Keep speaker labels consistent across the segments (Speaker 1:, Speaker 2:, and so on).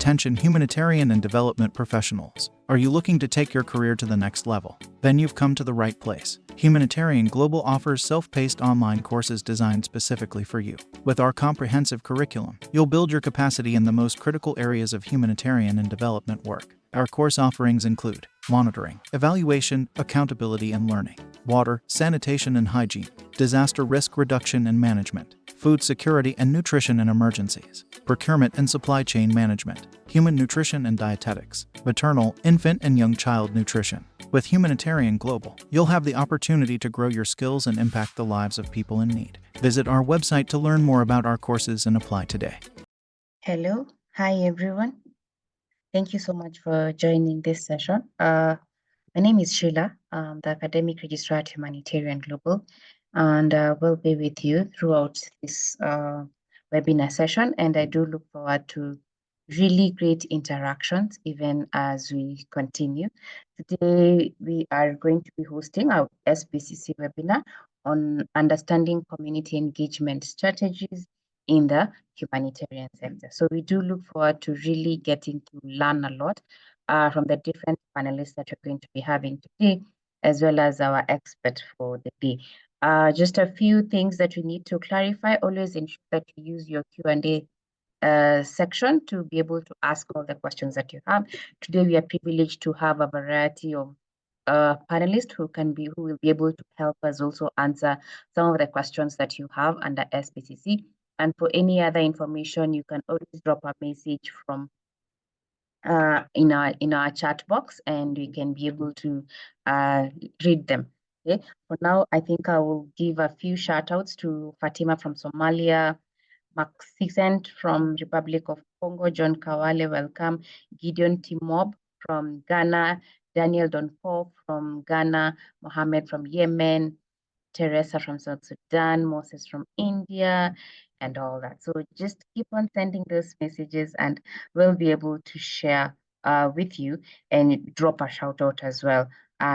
Speaker 1: Attention humanitarian and development professionals. Are you looking to take your career to the next level? Then you've come to the right place. Humanitarian Global offers self-paced online courses designed specifically for you. With our comprehensive curriculum, you'll build your capacity in the most critical areas of humanitarian and development work. Our course offerings include monitoring, evaluation, accountability and learning, water, sanitation and hygiene, disaster risk reduction and management, food security and nutrition in emergencies, procurement and supply chain management, human nutrition and dietetics, maternal, infant and young child nutrition. With Humanitarian Global, you'll have the opportunity to grow your skills and impact the lives of people in need. Visit our website to learn more about our courses and apply today.
Speaker 2: Hello. Hi, everyone. Thank you so much for joining this session. My name is Sheilah. I'm the Academic Registrar at Humanitarian Global, and we'll be with you throughout this webinar session. And I do look forward to really great interactions even as we continue. Today, we are going to be hosting our SBCC webinar on understanding community engagement strategies in the humanitarian sector. So we do look forward to really getting to learn a lot from the different panelists that we're going to be having today, as well as our expert for the day. Just a few things that we need to clarify. Always ensure that you use your Q&A section to be able to ask all the questions that you have. Today, we are privileged to have a variety of panelists who will be able to help us also answer some of the questions that you have under SBCC. And for any other information, you can always drop a message from in our chat box, and we can be able to read them. Okay. For now, I think I will give a few shout outs to Fatima from Somalia, Maxicent from Republic of Congo, John Kawale, welcome, Gideon Timob from Ghana, Daniel Donpo from Ghana, Mohammed from Yemen, Teresa from South Sudan, Moses from India, and all that. So just keep on sending those messages and we'll be able to share with you and drop a shout out as well.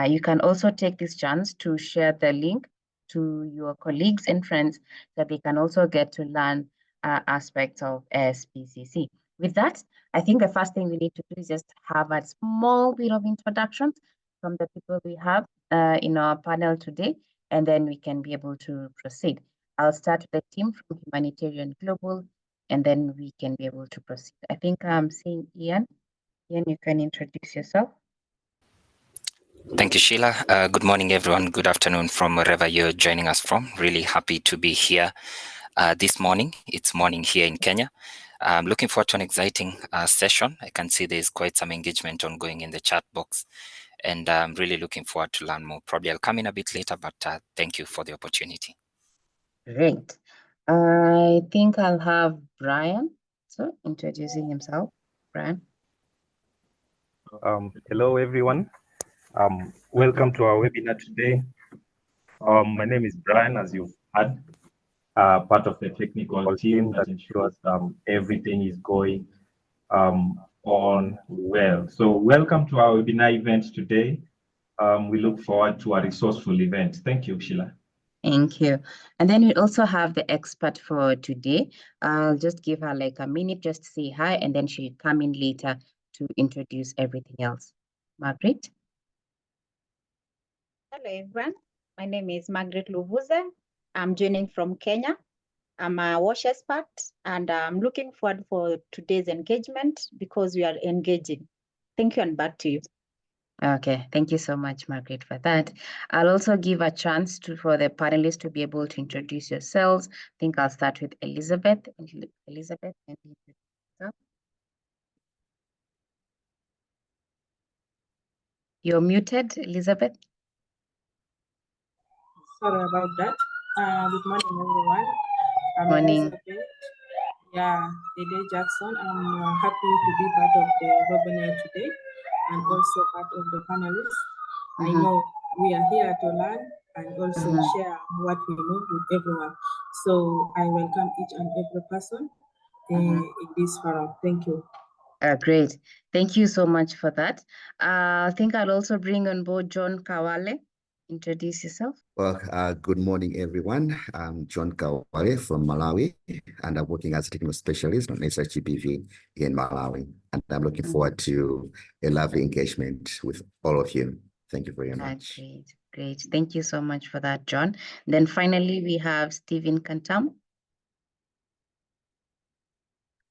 Speaker 2: You can also take this chance to share the link to your colleagues and friends so that they can also get to learn aspects of SBCC. With that, I think the first thing we need to do is just have a small bit of introductions from the people we have in our panel today, and then we can be able to proceed. I'll start with the team from Humanitarian Global, and then we can be able to proceed. I think I'm seeing Ian. Ian, you can introduce yourself.
Speaker 3: Thank you, Sheilah. Good morning, everyone. Good afternoon from wherever you're joining us from. Really happy to be here this morning. It's morning here in Kenya. I'm looking forward to an exciting session. I can see there's quite some engagement ongoing in the chat box, and I'm really looking forward to learn more. Probably I'll come in a bit later, but thank you for the opportunity.
Speaker 2: Great. I think I'll have Brian, so introducing himself. Brian.
Speaker 4: Hello, everyone. Welcome to our webinar today. My name is Brian, as you've heard, part of the technical team that ensures everything is going on well. So welcome to our webinar event today. We look forward to a resourceful event. Thank you, Sheilah.
Speaker 2: Thank you. And then we also have the expert for today. I'll just give her like a minute just to say hi, and then she'll come in later to introduce everything else. Margaret?
Speaker 5: Hello, everyone. My name is Margaret Luvuze. I'm joining from Kenya. I'm a WASH expert, and I'm looking forward for today's engagement because we are engaging. Thank you, and back to you.
Speaker 2: Okay, thank you so much, Margaret, for that. I'll also give a chance for the panelists to be able to introduce yourselves. I think I'll start with Elizabeth. Elizabeth, you're muted, Elizabeth.
Speaker 6: Sorry about that. Good morning, everyone. I'm
Speaker 2: Morning.
Speaker 6: Elizabeth. Yeah, Dede Jackson. I'm happy to be part of the webinar today and also part of the panelists. I know we are here to learn and also share what we know with everyone. So I welcome each and every person in this forum. Thank you.
Speaker 2: Great. Thank you so much for that. I think I'll also bring on board John Kawale. introduce yourself.
Speaker 7: Well, good morning, everyone. I'm John Kawale from Malawi, and I'm working as a technical specialist on SHGPV in Malawi. And I'm looking forward to a lovely engagement with all of you. Thank you very much.
Speaker 2: Great. Thank you so much for that, John. Then finally, we have Stephen Kantam.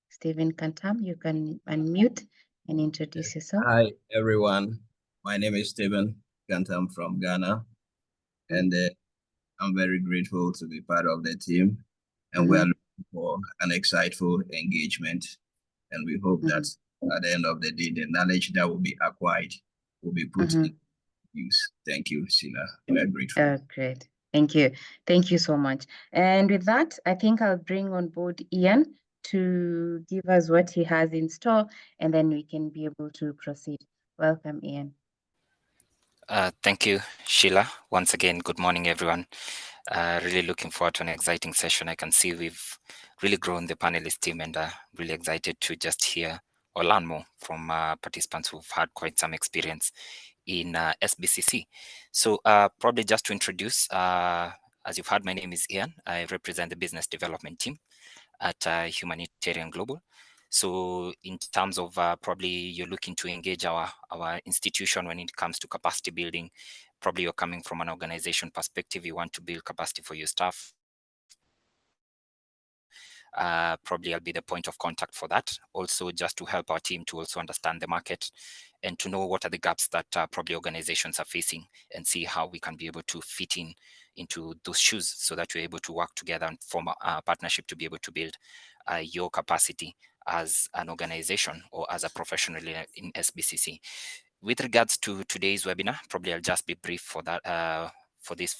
Speaker 2: Stephen Kantam, you can unmute and introduce yourself.
Speaker 8: Hi, everyone. My name is Stephen Kantam from Ghana, and I'm very grateful to be part of the team. And we are looking for an exciteful engagement. And we hope that at the end of the day, the knowledge that will be acquired will be put in use. Thank you, Sheilah. We are grateful.
Speaker 2: Great. Thank you. Thank you so much. And with that, I think I'll bring on board Ian to give us what he has in store, and then we can be able to proceed. Welcome, Ian.
Speaker 3: Thank you, Sheilah. Once again, good morning, everyone. Really looking forward to an exciting session. I can see we've really grown the panelist team, and really excited to just hear or learn more from participants who've had quite some experience in SBCC. So probably just to introduce, as you've heard, my name is Ian. I represent the business development team at Humanitarian Global. So in terms of probably you're looking to engage our institution when it comes to capacity building, probably you're coming from an organization perspective, you want to build capacity for your staff. Probably I'll be the point of contact for that. Also, just to help our team to also understand the market and to know what are the gaps that probably organizations are facing, and see how we can be able to fit into those shoes so that we're able to work together and form a partnership to be able to build your capacity as an organization or as a professional in SBCC. With regards to today's webinar, probably I'll just be brief for that, for this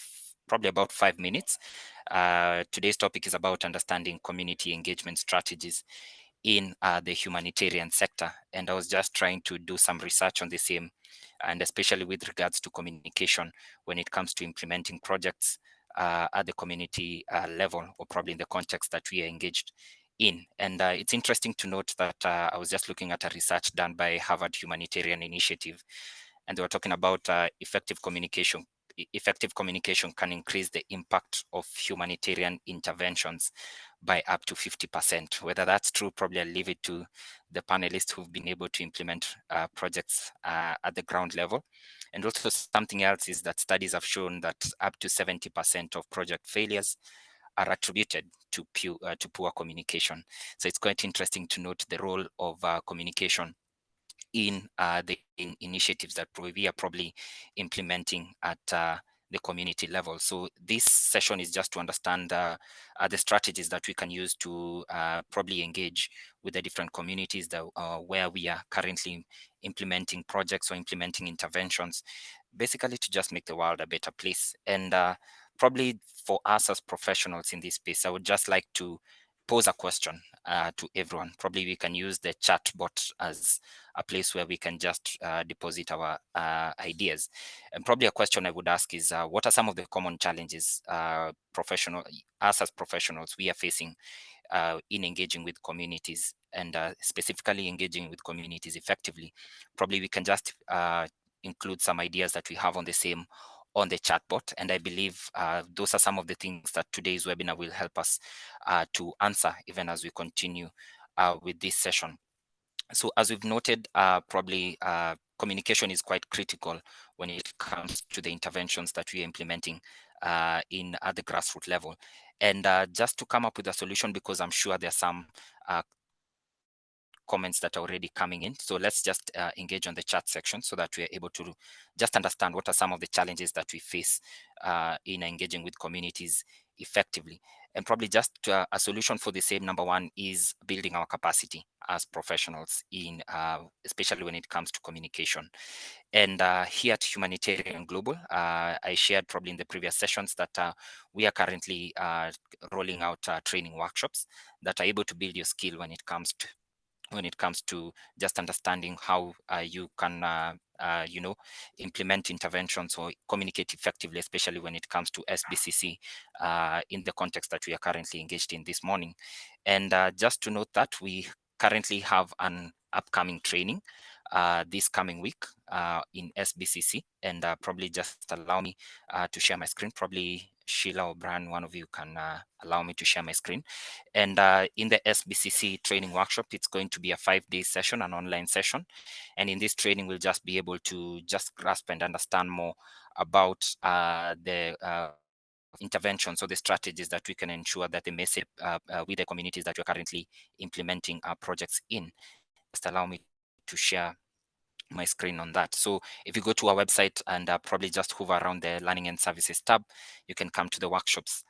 Speaker 3: probably about 5 minutes. Today's topic is about understanding community engagement strategies in the humanitarian sector. And I was just trying to do some research on the same, and especially with regards to communication when it comes to implementing projects at the community level, or probably in the context that we are engaged in. And it's interesting to note that I was just looking at a research done by Harvard Humanitarian Initiative, and they were talking about effective communication. Effective communication can increase the impact of humanitarian interventions by up to 50%. Whether that's true, probably I'll leave it to the panelists who've been able to implement projects at the ground level. And also something else is that studies have shown that up to 70% of project failures are attributed to poor communication. So it's quite interesting to note the role of communication in the initiatives that we are probably implementing at the community level. So this session is just to understand the strategies that we can use to probably engage with the different communities that, where we are currently implementing projects or implementing interventions, basically to just make the world a better place. And probably for us as professionals in this space, I would just like to pose a question to everyone. Probably we can use the chat bot as a place where we can just deposit our ideas. And probably a question I would ask is, what are some of the common challenges us as professionals we are facing in engaging with communities, and specifically engaging with communities effectively? Probably we can just include some ideas that we have on the same on the chatbot, and I believe those are some of the things that today's webinar will help us to answer, even as we continue with this session. So as we've noted, probably communication is quite critical when it comes to the interventions that we are implementing at the grassroots level. And just to come up with a solution, because I'm sure there's some comments that are already coming in. So let's just engage on the chat section so that we are able to just understand what are some of the challenges that we face in engaging with communities effectively. And probably just a solution for the same, number one, is building our capacity as professionals in, especially when it comes to communication. And here at Humanitarian Global, I shared probably in the previous sessions that we are currently rolling out training workshops that are able to build your skill when it comes to just understanding how you can implement interventions or communicate effectively, especially when it comes to SBCC in the context that we are currently engaged in this morning. And just to note that we currently have an upcoming training this coming week in SBCC, and probably just allow me to share my screen. Probably Sheilah or Brian, one of you can allow me to share my screen. And in the SBCC training workshop, it's going to be a 5-day session, an online session. And in this training, we'll just be able to just grasp and understand more about the interventions or the strategies that we can ensure that the message with the communities that you're currently implementing our projects in. Just allow me to share my screen on that. So if you go to our website and probably just hover around the Learning and Services tab, you can come to the workshops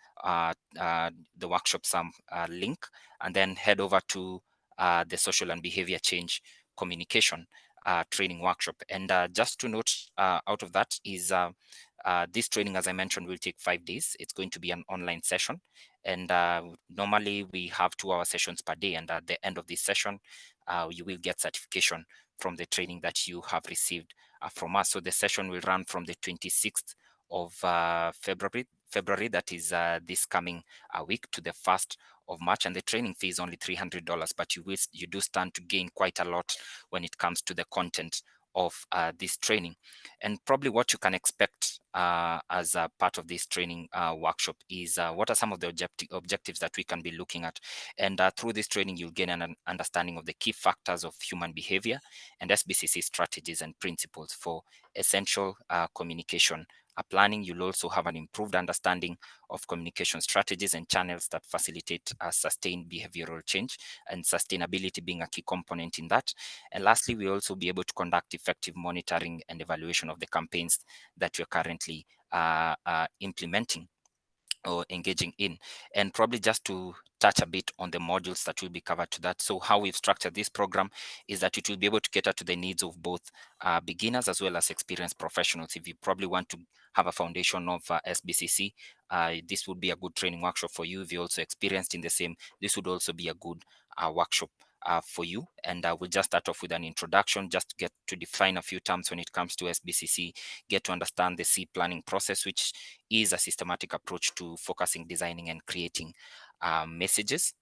Speaker 3: link, and then head over to the Social and Behavior Change Communication training workshop. And just to note out of that is this training, as I mentioned, will take 5 days. It's going to be an online session. And normally we have 2-hour sessions per day. And at the end of this session, you will get certification from the training that you have received from us. So the session will run from the 26th of February, that is this coming week, to the 1st of March, and the training fee is only $300, but you do stand to gain quite a lot when it comes to the content of this training. And probably what you can expect as a part of this training workshop is what are some of the objectives that we can be looking at. And through this training, you'll gain an understanding of the key factors of human behavior and SBCC strategies and principles for essential communication planning. You'll also have an improved understanding of communication strategies and channels that facilitate sustained behavioral change, and sustainability being a key component in that. And lastly, we'll also be able to conduct effective monitoring and evaluation of the campaigns that you're currently implementing or engaging in. And probably just to touch a bit on the modules that will be covered to that. So how we've structured this program is that it will be able to cater to the needs of both beginners as well as experienced professionals. If you probably want to have a foundation of SBCC, this would be a good training workshop for you. If you're also experienced in the same, this would also be a good workshop for you. And we'll just start off with an introduction, just to get to define a few terms when it comes to SBCC, get to understand the C planning process, which is a systematic approach to focusing, designing, and creating messages.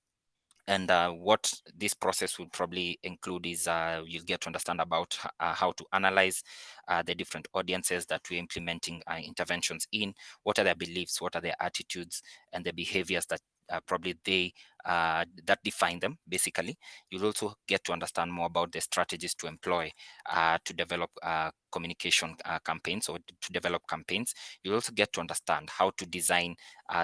Speaker 3: And what this process would probably include is you'll get to understand about how to analyze the different audiences that we're implementing interventions in, what are their beliefs, what are their attitudes, and the behaviors that probably that define them, basically. You'll also get to understand more about the strategies to employ to develop communication campaigns, or to develop campaigns. You'll also get to understand how to design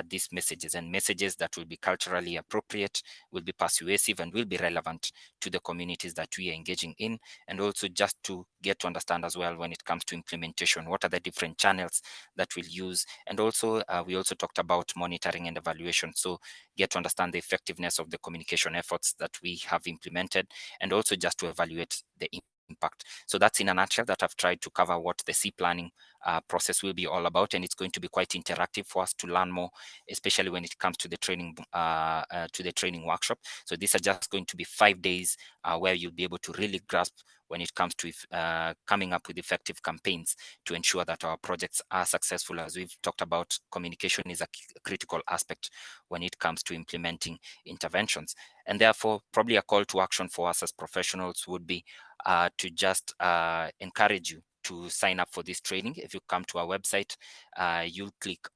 Speaker 3: these messages, and messages that will be culturally appropriate, will be persuasive, and will be relevant to the communities that we are engaging in. And also just to get to understand as well, when it comes to implementation, what are the different channels that we'll use. And also we also talked about monitoring and evaluation, so get to understand the effectiveness of the communication efforts that we have implemented, and also just to evaluate the impact. So that's in a nutshell that I've tried to cover what the C planning process will be all about, and it's going to be quite interactive for us to learn more, especially when it comes to the training workshop. So these are just going to be 5 days where you'll be able to really grasp when it comes to coming up with effective campaigns to ensure that our projects are successful. As we've talked about, communication is a critical aspect when it comes to implementing interventions. And therefore, probably a call to action for us as professionals would be to just encourage you to sign up for this training. If you come to our website, you'll click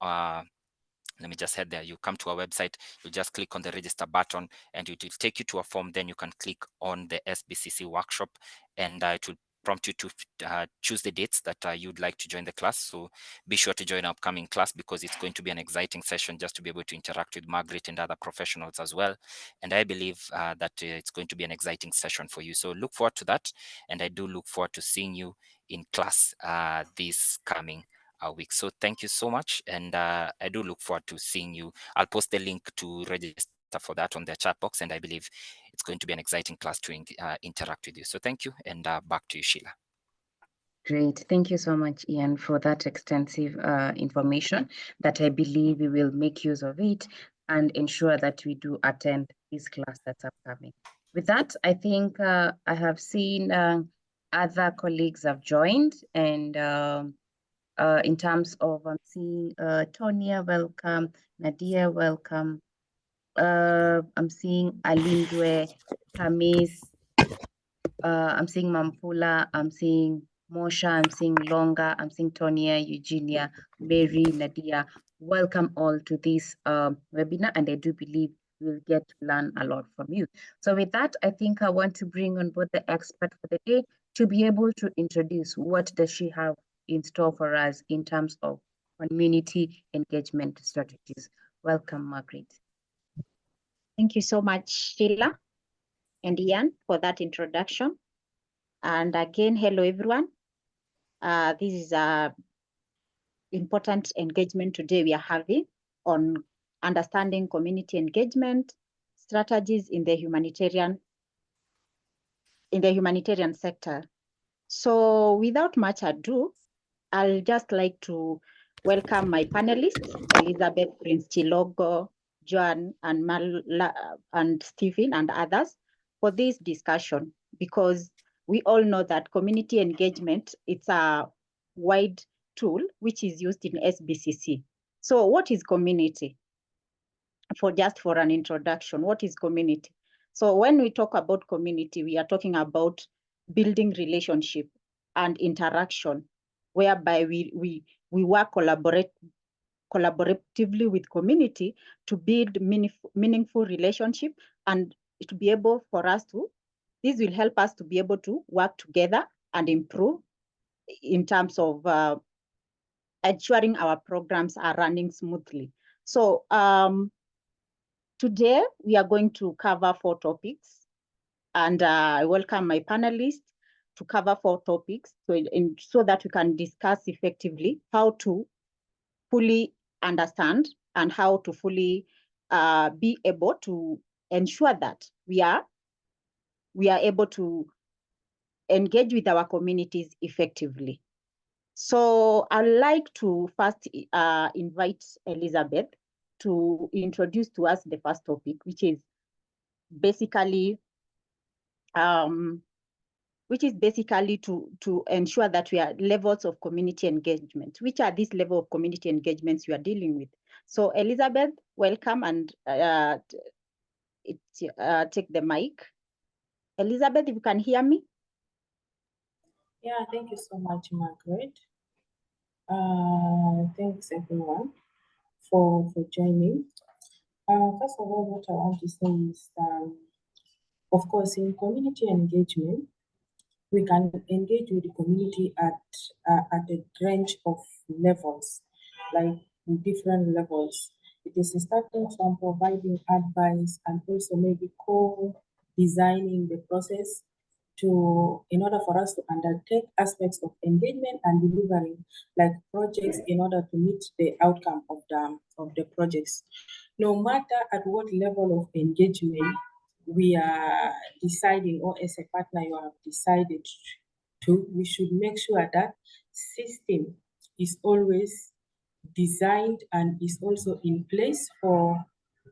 Speaker 3: let me just head there. You come to our website, you just click on the register button, and it will take you to a form. Then you can click on the SBCC workshop, and it will prompt you to choose the dates that you'd like to join the class. So be sure to join our upcoming class, because it's going to be an exciting session, just to be able to interact with Margaret and other professionals as well. And I believe that it's going to be an exciting session for you. So look forward to that. And I do look forward to seeing you in class this coming week. So thank you so much, and I do look forward to seeing you. I'll post the link to register for that on the chat box, and I believe it's going to be an exciting class to interact with you. So thank you, and back to you, Sheilah.
Speaker 2: Great. Thank you so much, Ian, for that extensive information that I believe we will make use of it and ensure that we do attend this class that's upcoming. With that, I think I have seen other colleagues have joined, and in terms of, I'm seeing Tonia, welcome, Nadia, welcome. I'm seeing Alindwe, Kamis, I'm seeing Mampula, I'm seeing Mosha, I'm seeing Longa, I'm seeing Tonia, Eugenia, Mary, Nadia. Welcome all to this webinar, and I do believe we'll get to learn a lot from you. So with that, I think I want to bring on board the expert for the day to be able to introduce what does she have in store for us in terms of community engagement strategies. Welcome, Margaret.
Speaker 5: Thank you so much, Sheilah and Ian, for that introduction. And again, hello, everyone. This is a important engagement today we are having on understanding community engagement strategies in the humanitarian sector. So without much ado, I'll just like to welcome my panelists, Elizabeth, Prince Chilogo, Joan, and Stephen, and others for this discussion, because we all know that community engagement, it's a wide tool which is used in SBCC. So what is community? For an introduction, what is community? So when we talk about community, we are talking about building relationship and interaction, whereby we work collaboratively with community to build meaningful relationship, and to be able for us to, this will help us to be able to work together and improve in terms of ensuring our programs are running smoothly. So today we are going to cover 4 topics, and I welcome my panelists to cover 4 topics so that we can discuss effectively how to fully understand and how to fully be able to ensure that we are able to engage with our communities effectively. So I'd like to first invite Elizabeth to introduce to us the first topic, which is basically to ensure that we are levels of community engagement. Which are these level of community engagements we are dealing with? So Elizabeth, welcome, and take the mic. Elizabeth, if you can hear me.
Speaker 6: Yeah, thank you so much, Margaret. Thanks everyone for joining. First of all, what I want to say is, of course, in community engagement, we can engage with the community at a range of levels, like in different levels. It is starting from providing advice and also maybe co-designing the process in order for us to undertake aspects of engagement and delivering, like projects, in order to meet the outcome of the projects. No matter at what level of engagement we are deciding, or as a partner you have decided to, we should make sure that system is always designed and is also in place for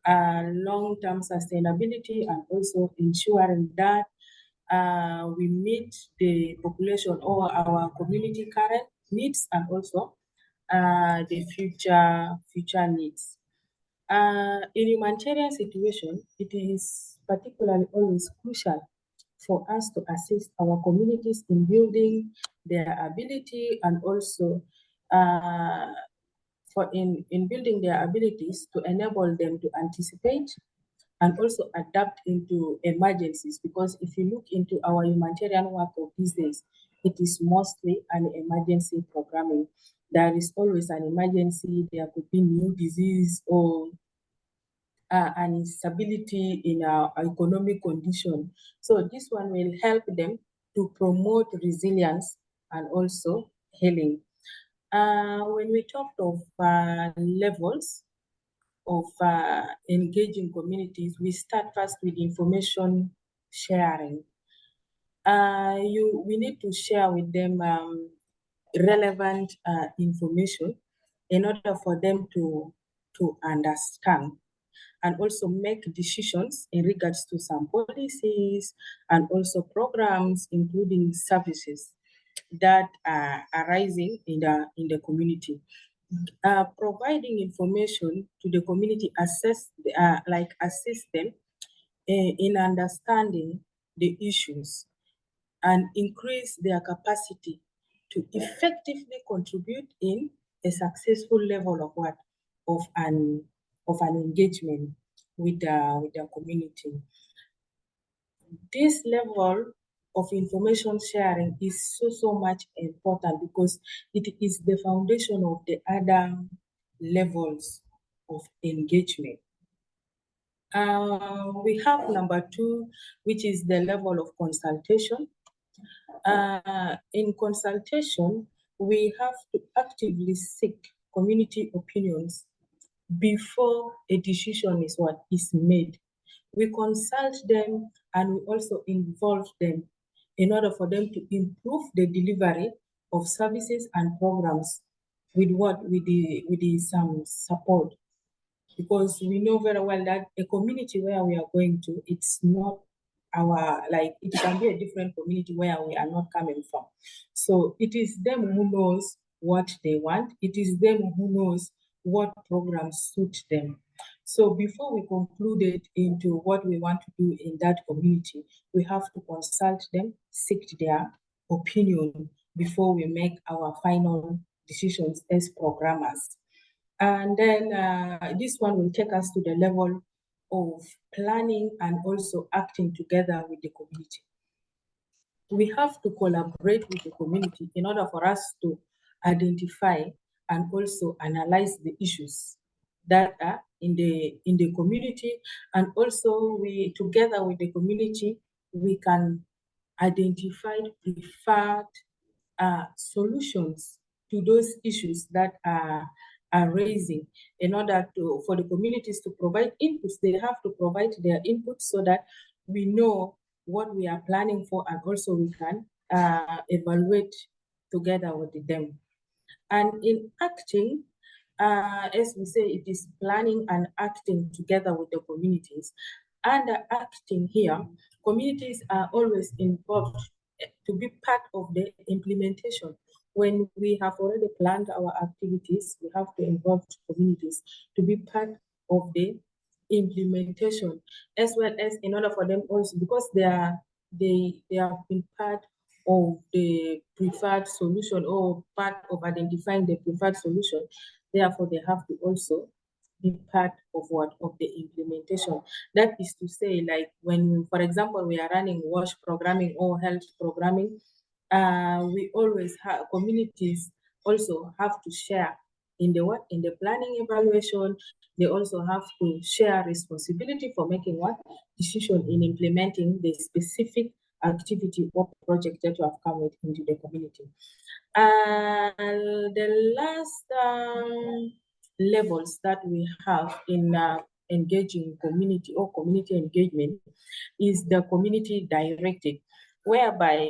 Speaker 6: long-term sustainability, and also ensuring that we meet the population or our community current needs, and also the future needs. In humanitarian situation, it is particularly always crucial for us to assist our communities in building their ability, and also in building their abilities to enable them to anticipate and also adapt into emergencies. Because if you look into our humanitarian work of these days, it is mostly an emergency programming. There is always an emergency. There could be new disease or an instability in our economic condition. So this one will help them to promote resilience and also healing. When we talked of levels of engaging communities, we start first with information sharing. We need to share with them relevant information in order for them to understand and also make decisions in regards to some policies and also programs, including services that are arising in the community. Providing information to the community assist them in understanding the issues and increase their capacity to effectively contribute in a successful level of what? Of an engagement with the community. This level of information sharing is so much important because it is the foundation of the other levels of engagement. We have number 2, which is the level of consultation. In consultation, we have to actively seek community opinions before a decision is made. We consult them and we also involve them in order for them to improve the delivery of services and programs with some support. Because we know very well that a community where we are going to, it's not it can be a different community where we are not coming from. So it is them who knows what they want. It is them who knows what programs suit them. So before we concluded into what we want to do in that community, we have to consult them, seek their opinion before we make our final decisions as programmers. And then this one will take us to the level of planning and also acting together with the community. We have to collaborate with the community in order for us to identify and also analyze the issues that are in the community, and also we, together with the community, we can identify preferred solutions to those issues that are raising. In order for the communities to provide inputs, they have to provide their input so that we know what we are planning for, and also we can evaluate together with them. And in acting, as we say, it is planning and acting together with the communities. Under acting here, communities are always involved to be part of the implementation. When we have already planned our activities, we have to involve communities to be part of the implementation, as well as in order for them also, because they have been part of the preferred solution or part of identifying the preferred solution. Therefore, they have to also be part of the implementation. That is to say, like when, for example, we are running WASH programming or health programming, we always have communities also have to share in the planning evaluation. They also have to share responsibility for making decision in implementing the specific activity or project that you have come with into the community. And the last levels that we have in engaging community or community engagement is the community directed, whereby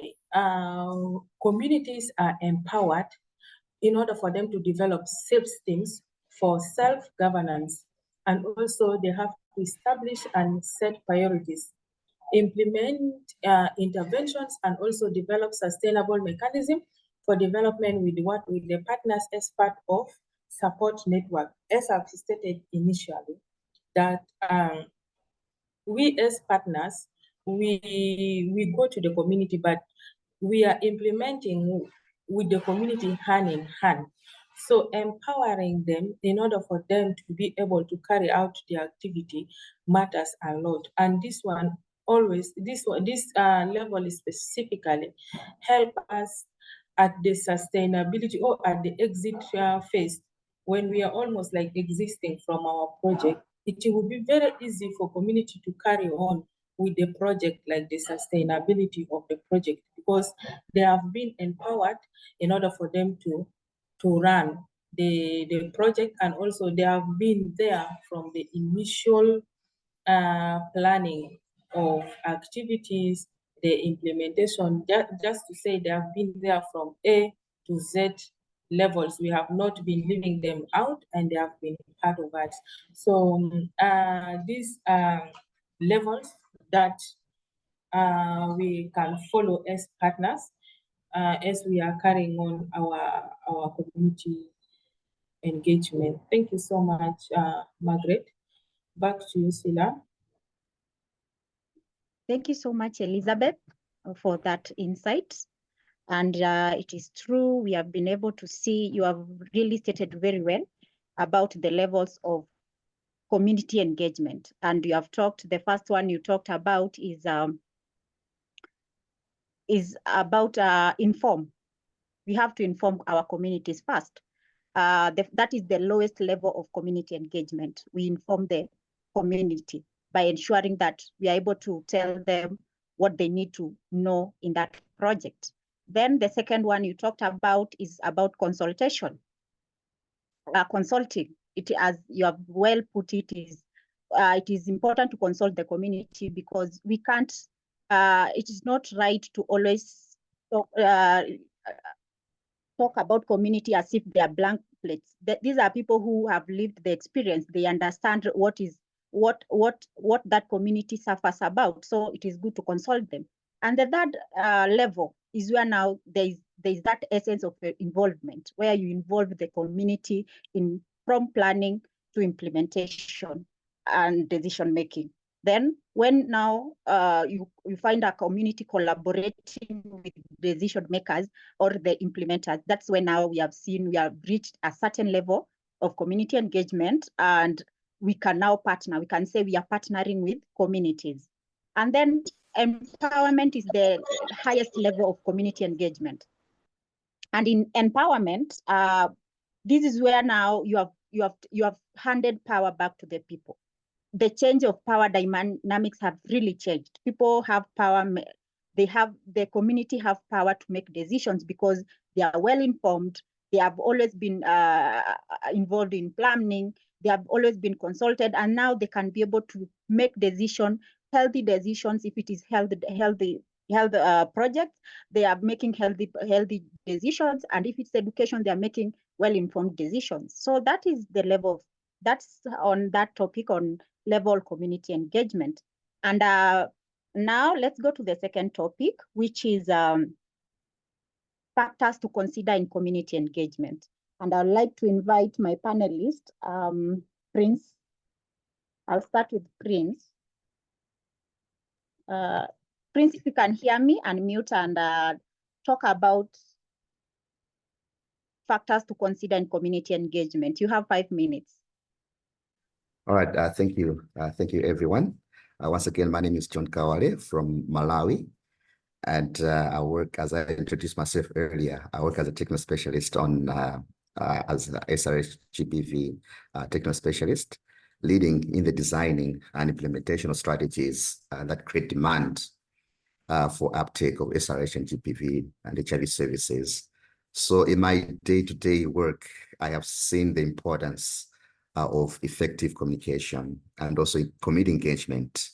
Speaker 6: communities are empowered in order for them to develop systems for self-governance, and also they have to establish and set priorities, implement interventions, and also develop sustainable mechanism for development with the partners as part of support network. As I've stated initially, that we as partners, we go to the community, but we are implementing with the community hand in hand. So empowering them in order for them to be able to carry out the activity matters a lot. And this level is specifically help us at the sustainability or at the exit phase, when we are almost like existing from our project. It will be very easy for community to carry on with the project, like the sustainability of the project, because they have been empowered in order for them to run the project, and also they have been there from the initial planning of activities, the implementation, just to say they have been there from A to Z levels. We have not been leaving them out, and they have been part of us. So these levels that we can follow as partners as we are carrying on our community engagement. Thank you so much, Margaret. Back to you, Sheilah.
Speaker 5: Thank you so much, Elizabeth. for that insight. And it is true, we have been able to see, you have really stated very well about the levels of community engagement. And you have talked, the first one you talked about is about inform. We have to inform our communities first. That is the lowest level of community engagement. We inform the community by ensuring that we are able to tell them what they need to know in that project. Then the second one you talked about is about consultation. Consulting, it, as you have well put it, is important to consult the community, because we can't, it is not right to always talk about community as if they are blank plates. These are people who have lived the experience. They understand what that community suffers about. So it is good to consult them. And the third level is where now there is that essence of involvement, where you involve the community from planning to implementation and decision making. Then when now you find a community collaborating with decision makers or the implementers, that's when now we have reached a certain level of community engagement, and we can now partner. We can say we are partnering with communities. And then empowerment is the highest level of community engagement. And in empowerment, this is where now you have handed power back to the people. The change of power dynamics have really changed. People have power. The community have power to make decisions because they are well informed. They have always been involved in planning. They have always been consulted, and now they can be able to make healthy decisions. If it is healthy projects, they are making healthy decisions, and if it's education, they are making well-informed decisions. So that is the level that's on that topic on level community engagement. And now let's go to the second topic, which is factors to consider in community engagement. And I'd like to invite my panelist, Prince. I'll start with Prince. Prince, if you can hear me, unmute and talk about factors to consider in community engagement. You have 5 minutes.
Speaker 7: All right, thank you. Thank you, everyone. Once again, my name is John Kawale from Malawi. And I work, as I introduced myself earlier, I work as a technical specialist as a SRH GPV technical specialist, leading in the designing and implementation of strategies that create demand for uptake of SRH and GPV and HIV services. So in my day-to-day work, I have seen the importance of effective communication and also community engagement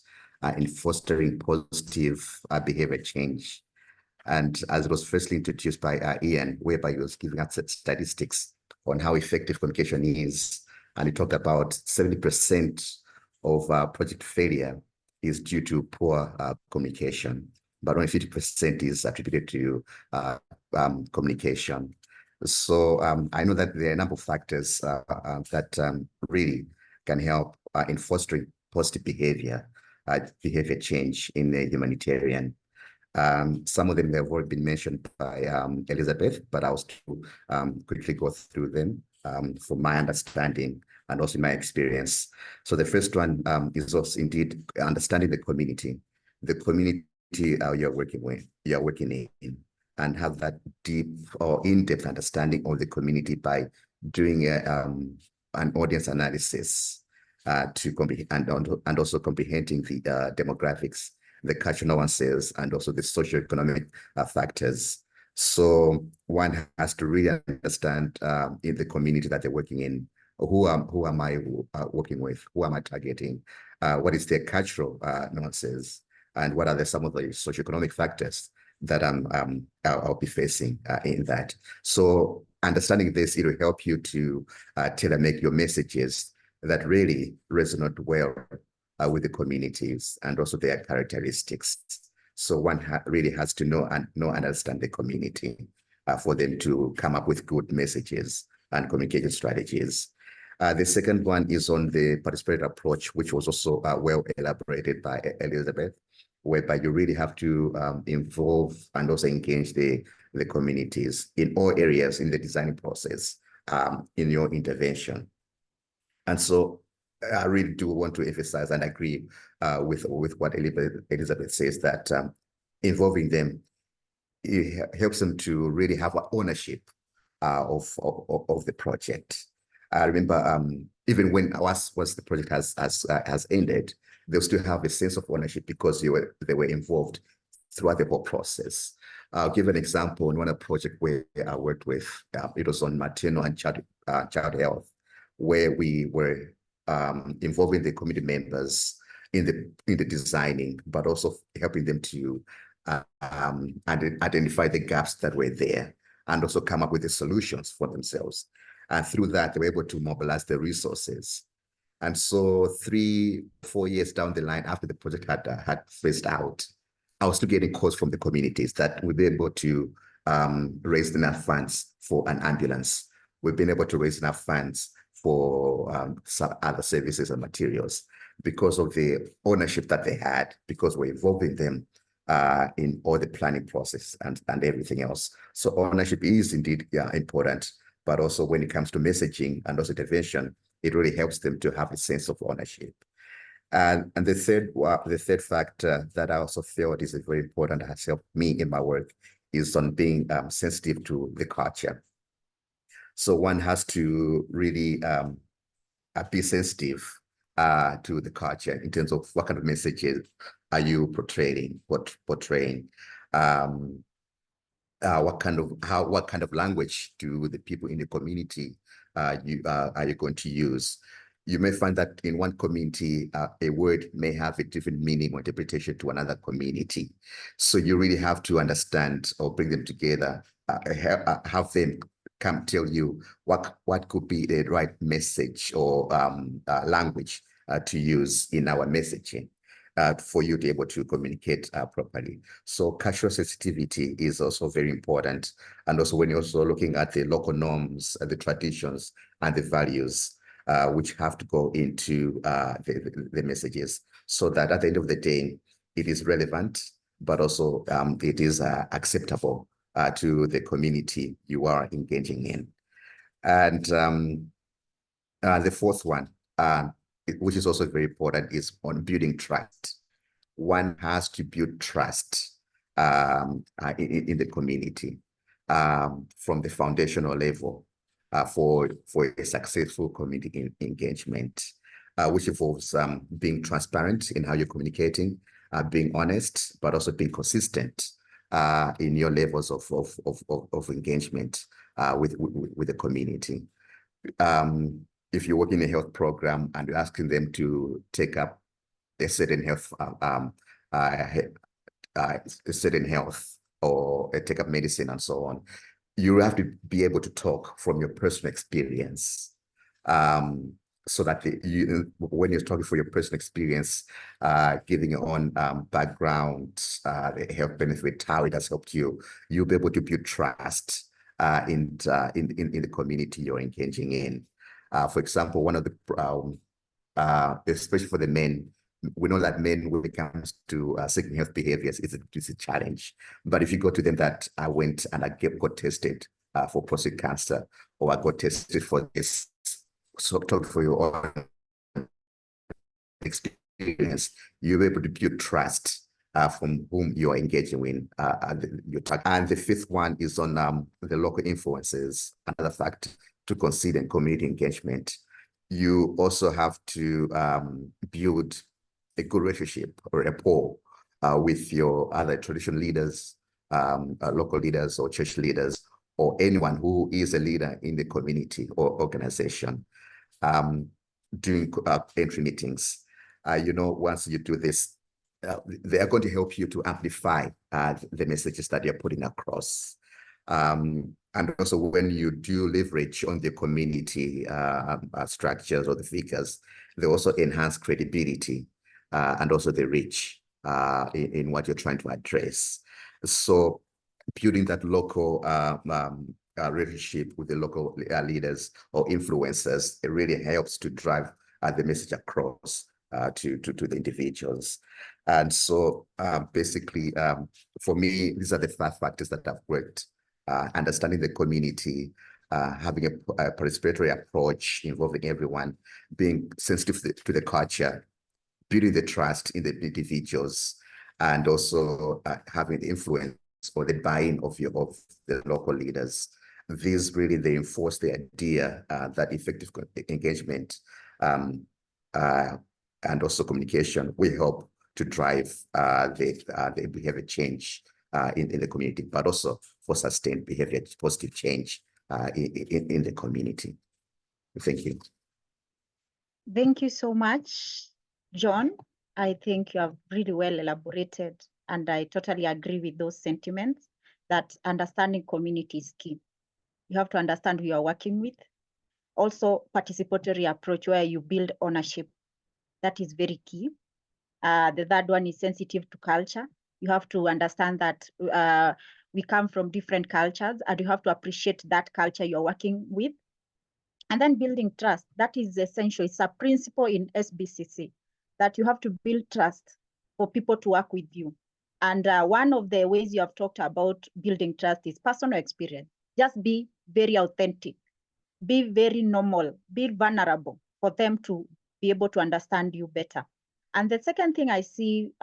Speaker 7: in fostering positive behavior change. And as it was firstly introduced by Ian, whereby he was giving us statistics on how effective communication is, and he talked about 70% of project failure is due to poor communication, but only 50% is attributed to communication. So I know that there are a number of factors that really can help in fostering positive behavior change in the humanitarian. Some of them have already been mentioned by Elizabeth, but I'll quickly go through them from my understanding and also my experience. So the first one is also indeed understanding the community you're working in, and have that deep or in-depth understanding of the community by doing an audience analysis to comprehend and also comprehending the demographics, the cultural nuances, and also the socioeconomic factors. So one has to really understand in the community that they're working in, who am I working with, who am I targeting, what is their cultural nuances, and what are some of the socioeconomic factors that I'll be facing in that. So understanding this, it will help you to tailor-make your messages that really resonate well with the communities and also their characteristics. So one really has to know and understand the community for them to come up with good messages and communication strategies. The second one is on the participatory approach, which was also well elaborated by Elizabeth, whereby you really have to involve and also engage the communities in all areas in the designing process, in your intervention. And so I really do want to emphasize and agree with what Elizabeth says, that involving them, it helps them to really have ownership of the project. I remember even when once the project has ended, they'll still have a sense of ownership because they were involved throughout the whole process. I'll give an example. In one project where I worked with, it was on maternal and child health, where we were involving the community members in the designing, but also helping them to identify the gaps that were there and also come up with the solutions for themselves. And through that, they were able to mobilize the resources. And so 3-4 years down the line, after the project had phased out, I was still getting calls from the communities that we'd be able to raise enough funds for an ambulance. We've been able to raise enough funds for some other services and materials because of the ownership that they had, because we're involving them in all the planning process and everything else. So ownership is indeed important, but also when it comes to messaging and also intervention, it really helps them to have a sense of ownership. And the third factor that I also felt is very important, has helped me in my work, is on being sensitive to the culture. So one has to really be sensitive to the culture in terms of what kind of messages are you portraying? What kind of language do the people in the community are you going to use? You may find that in one community, a word may have a different meaning or interpretation to another community. So you really have to understand or bring them together, have them come tell you what could be the right message or language to use in our messaging for you to be able to communicate properly. So cultural sensitivity is also very important. And also when you're also looking at the local norms, the traditions, and the values, which have to go into the messages, so that at the end of the day, it is relevant, but also it is acceptable to the community you are engaging in. And the fourth one, which is also very important, is on building trust. One has to build trust in the community from the foundational level for a successful community engagement, which involves being transparent in how you're communicating, being honest, but also being consistent in your levels of engagement with the community. If you work in a health program and you're asking them to take up a certain health, or take up medicine and so on, you have to be able to talk from your personal experience, so that when you're talking for your personal experience, giving your own background, the health benefit, how it has helped you, you'll be able to build trust in the community you're engaging in. For example, one of the, especially for the men, we know that men, when it comes to seeking health behaviors, it's a challenge. But if you go to them that I went and I got tested for prostate cancer, or I got tested for this, so talk for your own experience, you'll be able to build trust from whom you are engaging in your target. And the fifth one is on the local influences, another factor to consider in community engagement. You also have to build a good relationship or rapport with your other traditional leaders, local leaders or church leaders, or anyone who is a leader in the community or organization. During entry meetings, once you do this, they are going to help you to amplify the messages that you're putting across. And also when you do leverage on the community structures or the figures, they also enhance credibility and also the reach in what you're trying to address. So building that local relationship with the local leaders or influencers, it really helps to drive the message across to the individuals. And so basically, for me, these are the 5 factors that I've worked: understanding the community, having a participatory approach involving everyone, being sensitive to the culture, building the trust in the individuals, and also having the influence or the buy-in of the local leaders. These really reinforce the idea that effective engagement and also communication will help to drive the behavior change in the community, but also for sustained behavior, positive change in the community. Thank you.
Speaker 5: Thank you so much, John. I think you have really well elaborated, and I totally agree with those sentiments that understanding community is key. You have to understand who you are working with. Also, participatory approach where you build ownership. That is very key. The third one is sensitive to culture. You have to understand that we come from different cultures, and you have to appreciate that culture you're working with. And then building trust, that is essential. It's a principle in SBCC that you have to build trust for people to work with you. And one of the ways you have talked about building trust is personal experience. Just be very authentic, be very normal, be vulnerable for them to be able to understand you better. And the second thing I see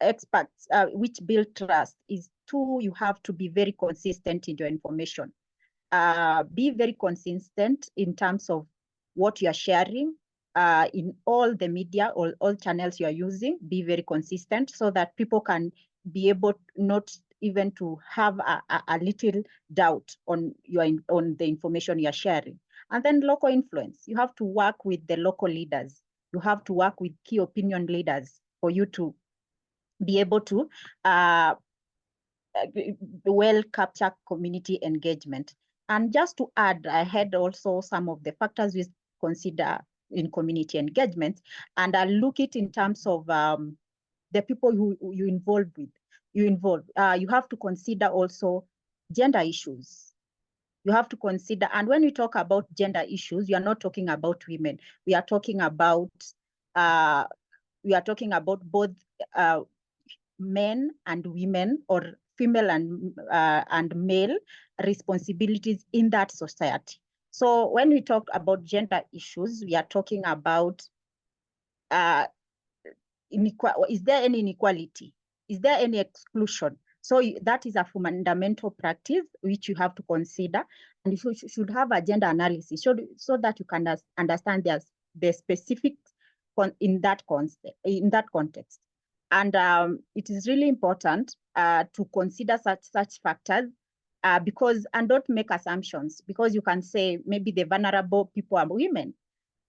Speaker 5: experts which build trust is you have to be very consistent in your information. Be very consistent in terms of what you are sharing in all the media or all channels you are using. Be very consistent so that people can be able not even to have a little doubt on the information you are sharing. And then local influence. You have to work with the local leaders. You have to work with key opinion leaders for you to be able to well capture community engagement. And just to add, I had also some of the factors we consider in community engagement, and I look it in terms of the people who you involve with. You have to consider also gender issues. You have to consider, and when we talk about gender issues, we are not talking about women. We are talking about both men and women, or female and male responsibilities in that society. So when we talk about gender issues, we are talking about is there any inequality? Is there any exclusion? So that is a fundamental practice which you have to consider, and you should have a gender analysis so that you can understand the specifics in that context. And it is really important to consider such factors and don't make assumptions, because you can say maybe the vulnerable people are women,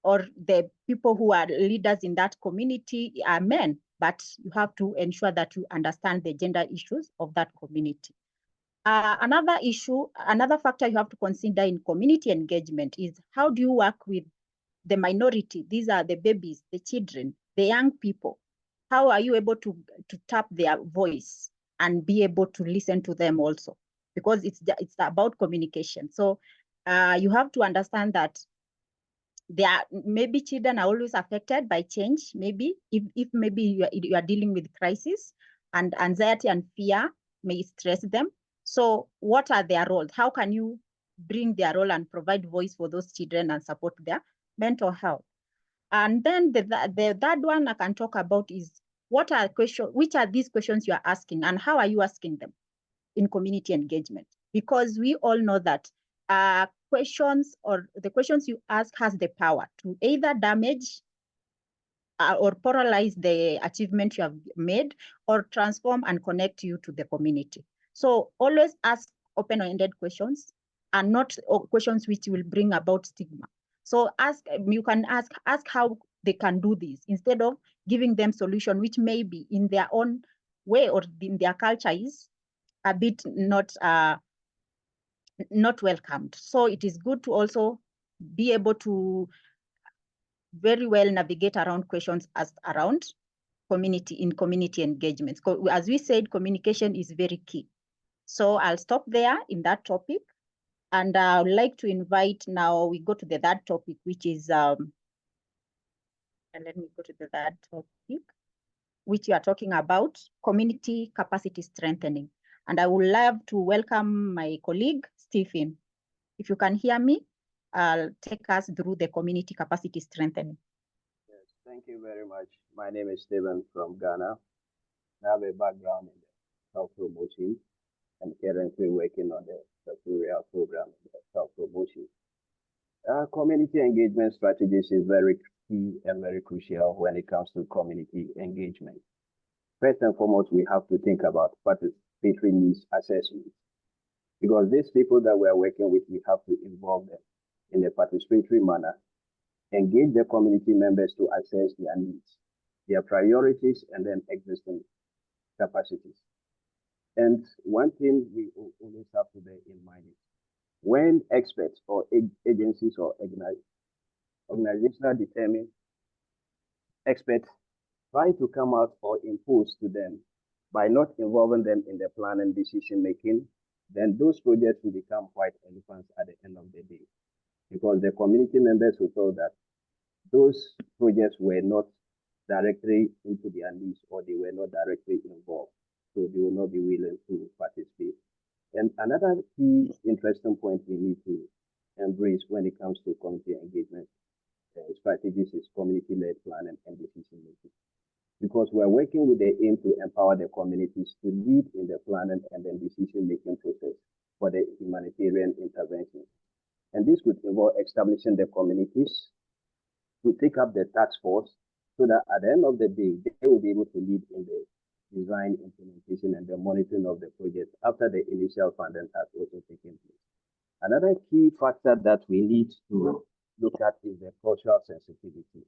Speaker 5: or the people who are leaders in that community are men, but you have to ensure that you understand the gender issues of that community. Another factor you have to consider in community engagement is how do you work with the minority? These are the babies, the children, the young people. How are you able to tap their voice and be able to listen to them also? Because it's about communication. So you have to understand that maybe children are always affected by change. Maybe if maybe you are dealing with crisis, and anxiety and fear may stress them. So what are their roles? How can you bring their role and provide voice for those children and support their mental health? And then the third one I can talk about is which are these questions you are asking, and how are you asking them in community engagement? Because we all know that questions, or the questions you ask, has the power to either damage or paralyze the achievement you have made, or transform and connect you to the community. So always ask open-ended questions, and not questions which will bring about stigma. So you can ask how they can do this, instead of giving them solution which may be in their own way or in their culture is a bit not welcomed. So it is good to also be able to very well navigate around questions around community engagement. As we said, communication is very key. So I'll stop there in that topic. And I would like to invite now, we go to the third topic, which is And let me go to the third topic, which you are talking about, community capacity strengthening. And I would love to welcome my colleague, Stephen. If you can hear me, I'll take us through the community capacity strengthening.
Speaker 8: Yes, thank you very much. My name is Stephen from Ghana. I have a background in the self-promotion and currently working on the tutorial program in the self-promotion. Community engagement strategies is very key and very crucial when it comes to community engagement. First and foremost, we have to think about participatory needs assessment, because these people that we are working with, we have to involve them in a participatory manner, engage the community members to assess their needs, their priorities, and then existing capacities. And one thing we always have to bear in mind is when experts or agencies or organizational determined experts try to come out or impose to them by not involving them in the plan and decision making, then those projects will become white elephants at the end of the day, because the community members will feel that those projects were not directly into their needs or they were not directly involved, so they will not be willing to participate. And another key interesting point we need to embrace when it comes to community engagement strategies is community-led planning and decision making, because we're working with the aim to empower the communities to lead in the planning and then decision-making process for the humanitarian intervention. And this would involve establishing the communities to take up the task force so that at the end of the day, they will be able to lead in the design, implementation, and the monitoring of the project after the initial funding has also taken place. Another key factor that we need to look at is the cultural sensitivity.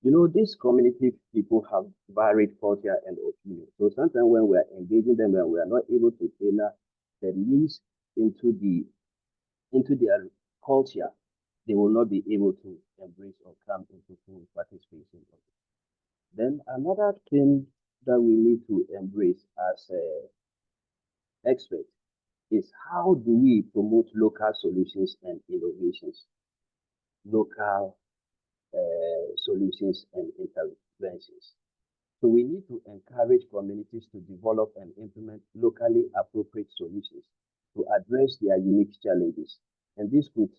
Speaker 8: You know, these community people have varied culture and opinion. So sometimes when we are engaging them and we are not able to tailor the needs into their culture, they will not be able to embrace or come into full participation. Then another thing that we need to embrace as experts is how do we promote local solutions and innovations, local solutions and interventions. So we need to encourage communities to develop and implement locally appropriate solutions to address their unique challenges. And this could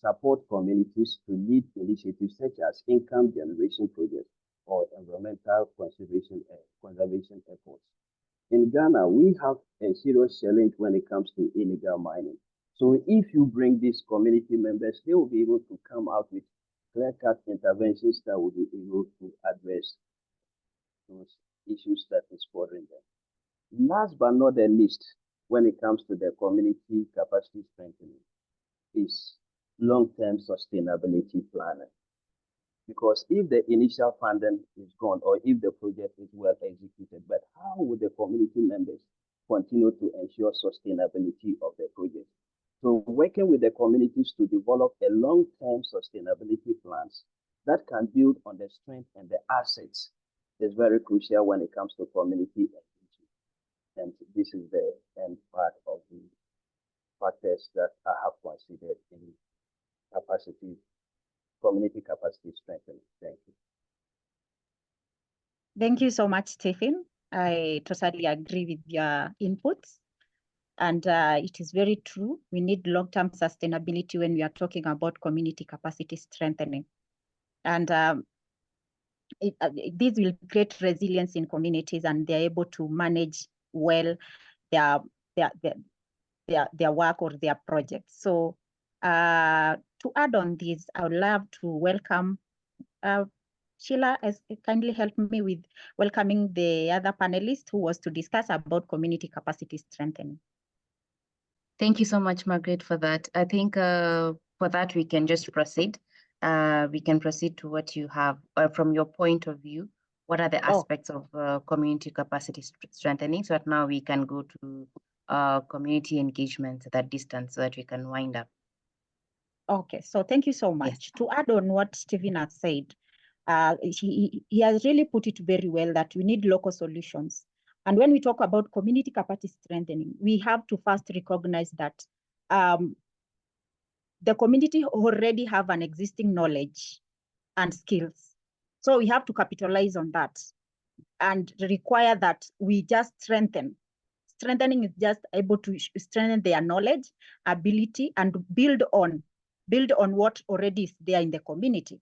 Speaker 8: support communities to lead initiatives such as income generation projects or environmental conservation efforts. In Ghana, we have a serious challenge when it comes to illegal mining. So if you bring these community members, they will be able to come out with clear-cut interventions that will be able to address those issues that is bothering them. Last but not the least, when it comes to the community capacity strengthening, is long-term sustainability planning. Because if the initial funding is gone or if the project is well executed, but how would the community members continue to ensure sustainability of the project? So working with the communities to develop a long-term sustainability plans that can build on the strength and the assets is very crucial when it comes to community engagement. And this is the end part of the factors that I have considered in community capacity strengthening. Thank you.
Speaker 5: Thank you so much, Stephen. I totally agree with your inputs. And it is very true. We need long-term sustainability when we are talking about community capacity strengthening. And this will create resilience in communities, and they're able to manage well their work or their projects. So to add on this, I would love to welcome Sheilah, as kindly help me with welcoming the other panelist who was to discuss about community capacity strengthening.
Speaker 2: Thank you so much, Margaret, for that. I think for that, we can just proceed. We can proceed to what you have from your point of view. What are the aspects of community capacity strengthening? So that now we can go to community engagement at that distance so that we can wind up.
Speaker 5: Okay, so thank you so much.
Speaker 2: Yes.
Speaker 5: To add on what Stephen has said, he has really put it very well that we need local solutions. And when we talk about community capacity strengthening, we have to first recognize that the community already have an existing knowledge and skills. So we have to capitalize on that and require that we just strengthen. Strengthening is just able to strengthen their knowledge, ability, and build on what already is there in the community.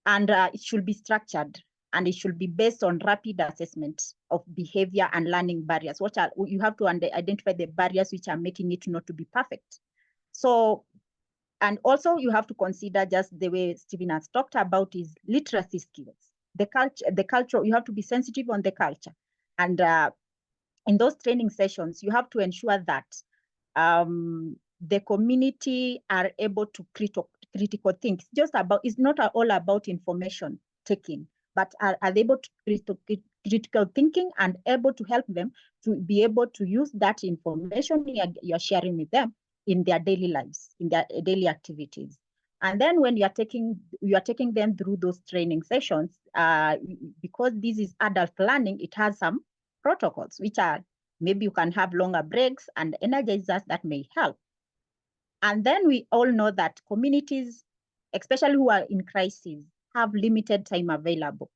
Speaker 5: And it should be structured, and it should be based on rapid assessment of behavior and learning barriers. You have to identify the barriers which are making it not to be perfect. So, and also you have to consider, just the way Stephen has talked about, is literacy skills. The culture, you have to be sensitive on the culture. And in those training sessions, you have to ensure that the community are able to critical think. It's not all about information taking, but are able to critical thinking and able to help them to be able to use that information you're sharing with them in their daily lives, in their daily activities. And then when you are taking them through those training sessions, because this is adult learning, it has some protocols, which are maybe you can have longer breaks and energizers that may help. And then we all know that communities, especially who are in crisis, have limited time available.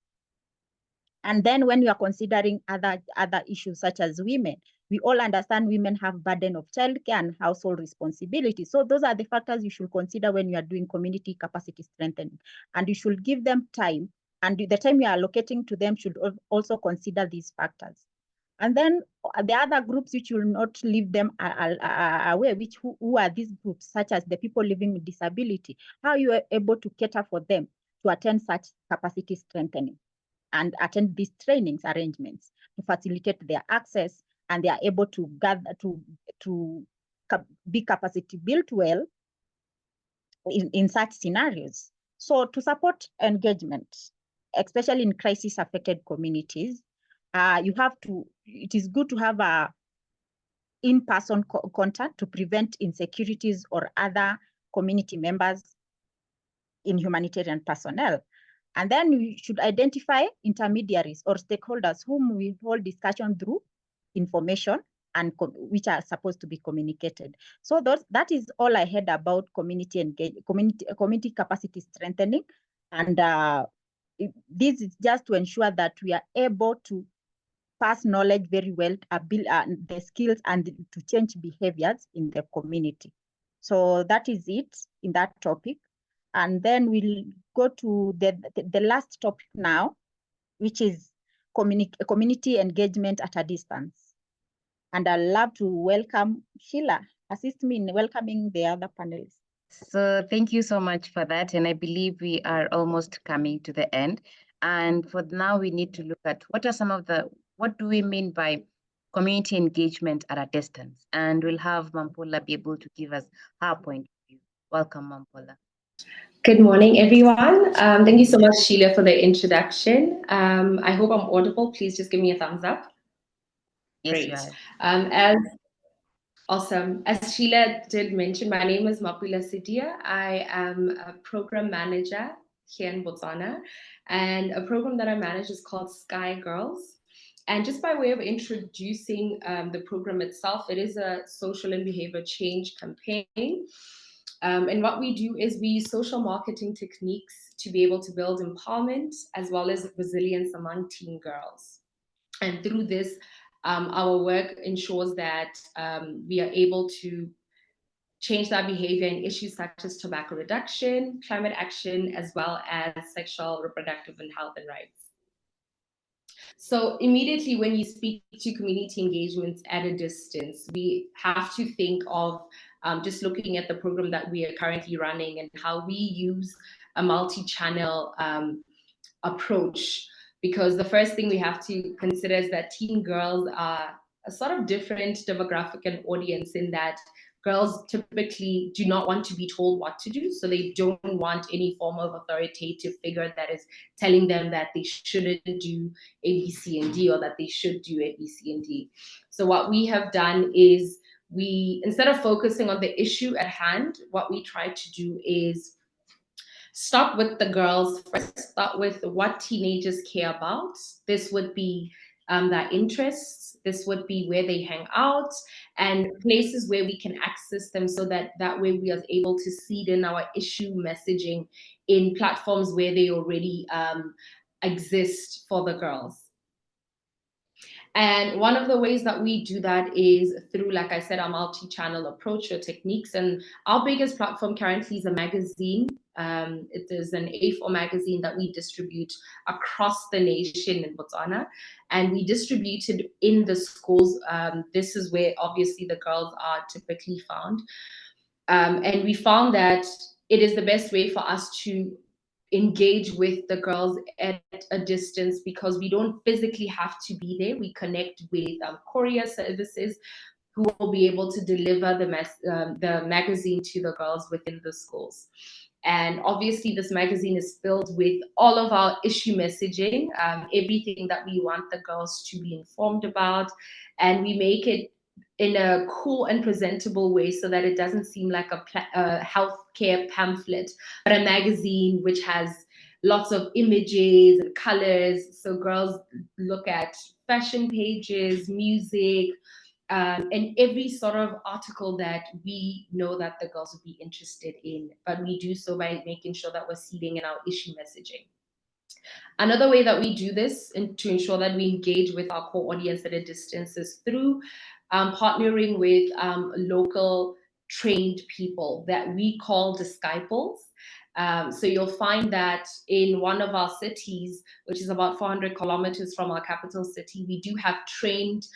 Speaker 5: And then when you are considering other issues such as women, we all understand women have burden of childcare and household responsibility. So those are the factors you should consider when you are doing community capacity strengthening. And you should give them time, and the time you are allocating to them should also consider these factors. And then the other groups which will not leave them away, who are these groups, such as the people living with disability, how you are able to cater for them to attend such capacity strengthening and attend these trainings arrangements to facilitate their access, and they are able to gather to be capacity built well in such scenarios. So to support engagement, especially in crisis affected communities, it is good to have a in-person contact to prevent insecurities or other community members in humanitarian personnel. And then we should identify intermediaries or stakeholders whom we hold discussion through information and which are supposed to be communicated. So that is all I had about community capacity strengthening. And this is just to ensure that we are able to pass knowledge very well, the skills, and to change behaviors in the community. So that is it in that topic. And then we'll go to the last topic now, which is community engagement at a distance. And I'd love to welcome Sheilah, assist me in welcoming the other panelists.
Speaker 2: So thank you so much for that. And I believe we are almost coming to the end. And for now, we need to look at what do we mean by community engagement at a distance? And we'll have Mampola be able to give us her point of view. Welcome, Mampola.
Speaker 9: Good morning, everyone. Thank you so much, Sheilah, for the introduction. I hope I'm audible. Please just give me a thumbs up.
Speaker 2: Yes,
Speaker 9: Great.
Speaker 2: you are.
Speaker 9: Awesome. As Sheilah did mention, my name is Mapula Sidia. I am a program manager here in Botswana, and a program that I manage is called Sky Girls. And just by way of introducing the program itself, it is a social and behavior change campaign. And what we do is we use social marketing techniques to be able to build empowerment as well as resilience among teen girls. And through this, our work ensures that we are able to change that behavior in issues such as tobacco reduction, climate action, as well as sexual, reproductive, and health and rights. So immediately when you speak to community engagements at a distance, we have to think of just looking at the program that we are currently running and how we use a multi-channel approach. Because the first thing we have to consider is that teen girls are a sort of different demographic and audience in that girls typically do not want to be told what to do. So they don't want any form of authoritative figure that is telling them that they shouldn't do A, B, C, and D, or that they should do A, B, C, and D. So what we have done is instead of focusing on the issue at hand, what we try to do is start with the girls first, start with what teenagers care about. This would be their interests. This would be where they hang out and places where we can access them, so that way we are able to seed in our issue messaging in platforms where they already exist for the girls. And one of the ways that we do that is through, like I said, our multi-channel approach or techniques. And our biggest platform currently is a magazine. It is an A4 magazine that we distribute across the nation in Botswana. And we distribute it in the schools. This is where obviously the girls are typically found. And we found that it is the best way for us to engage with the girls at a distance, because we don't physically have to be there. We connect with courier services who will be able to deliver the magazine to the girls within the schools. And obviously this magazine is filled with all of our issue messaging, everything that we want the girls to be informed about, and we make it in a cool and presentable way so that it doesn't seem like a healthcare pamphlet, but a magazine which has lots of images and colors. So girls look at fashion pages, music, and every sort of article that we know that the girls would be interested in. But we do so by making sure that we're seeding in our issue messaging. Another way that we do this and to ensure that we engage with our core audience at a distance is through partnering with local trained people that we call disciples. So you'll find that in one of our cities, which is about 400 kilometers from our capital city, we do have trained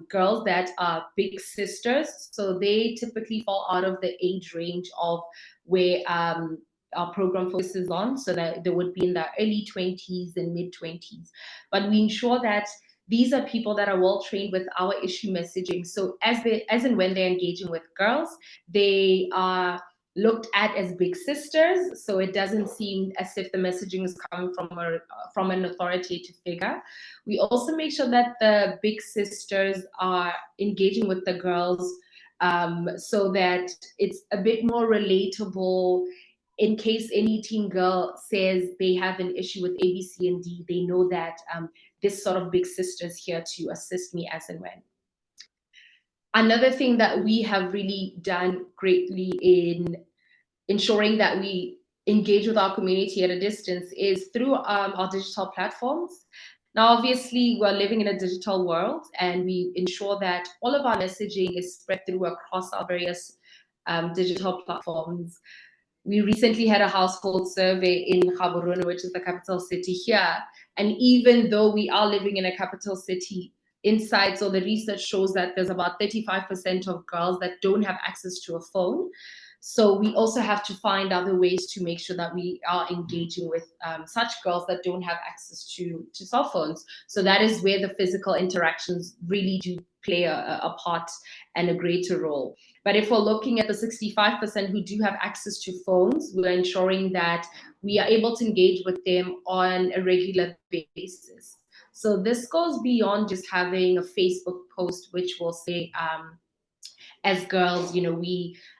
Speaker 9: girls that are big sisters. So they typically fall out of the age range of where our program focuses on, so that they would be in their early 20s and mid 20s. But we ensure that these are people that are well trained with our issue messaging. So as and when they're engaging with girls, they are looked at as big sisters. So it doesn't seem as if the messaging is coming from an authoritative figure. We also make sure that the big sisters are engaging with the girls so that it's a bit more relatable. In case any teen girl says they have an issue with A, B, C, and D, they know that this sort of big sister is here to assist me as and when. Another thing that we have really done greatly in ensuring that we engage with our community at a distance is through our digital platforms. Now, obviously, we're living in a digital world, and we ensure that all of our messaging is spread through across our various digital platforms. We recently had a household survey in Gaborone, which is the capital city here. And even though we are living in a capital city, inside, so the research shows that there's about 35% of girls that don't have access to a phone. So we also have to find other ways to make sure that we are engaging with such girls that don't have access to cell phones. So that is where the physical interactions really do play a part and a greater role. But if we're looking at the 65% who do have access to phones, we're ensuring that we are able to engage with them on a regular basis. So this goes beyond just having a Facebook post, which will say, as girls,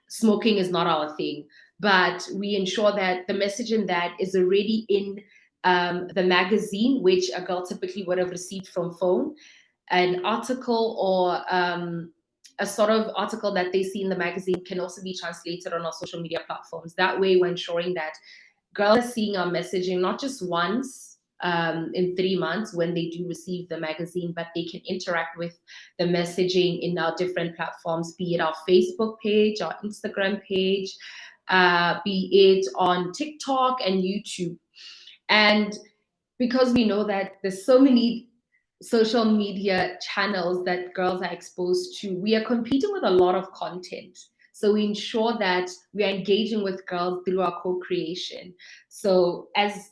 Speaker 9: smoking is not our thing, but we ensure that the message in that is already in the magazine, which a girl typically would have received from phone, an article or a sort of article that they see in the magazine can also be translated on our social media platforms. That way, we're ensuring that girls are seeing our messaging not just once in 3 months when they do receive the magazine, but they can interact with the messaging in our different platforms, be it our Facebook page, our Instagram page, be it on TikTok and YouTube. And because we know that there's so many social media channels that girls are exposed to, we are competing with a lot of content. So we ensure that we are engaging with girls through our co-creation. So as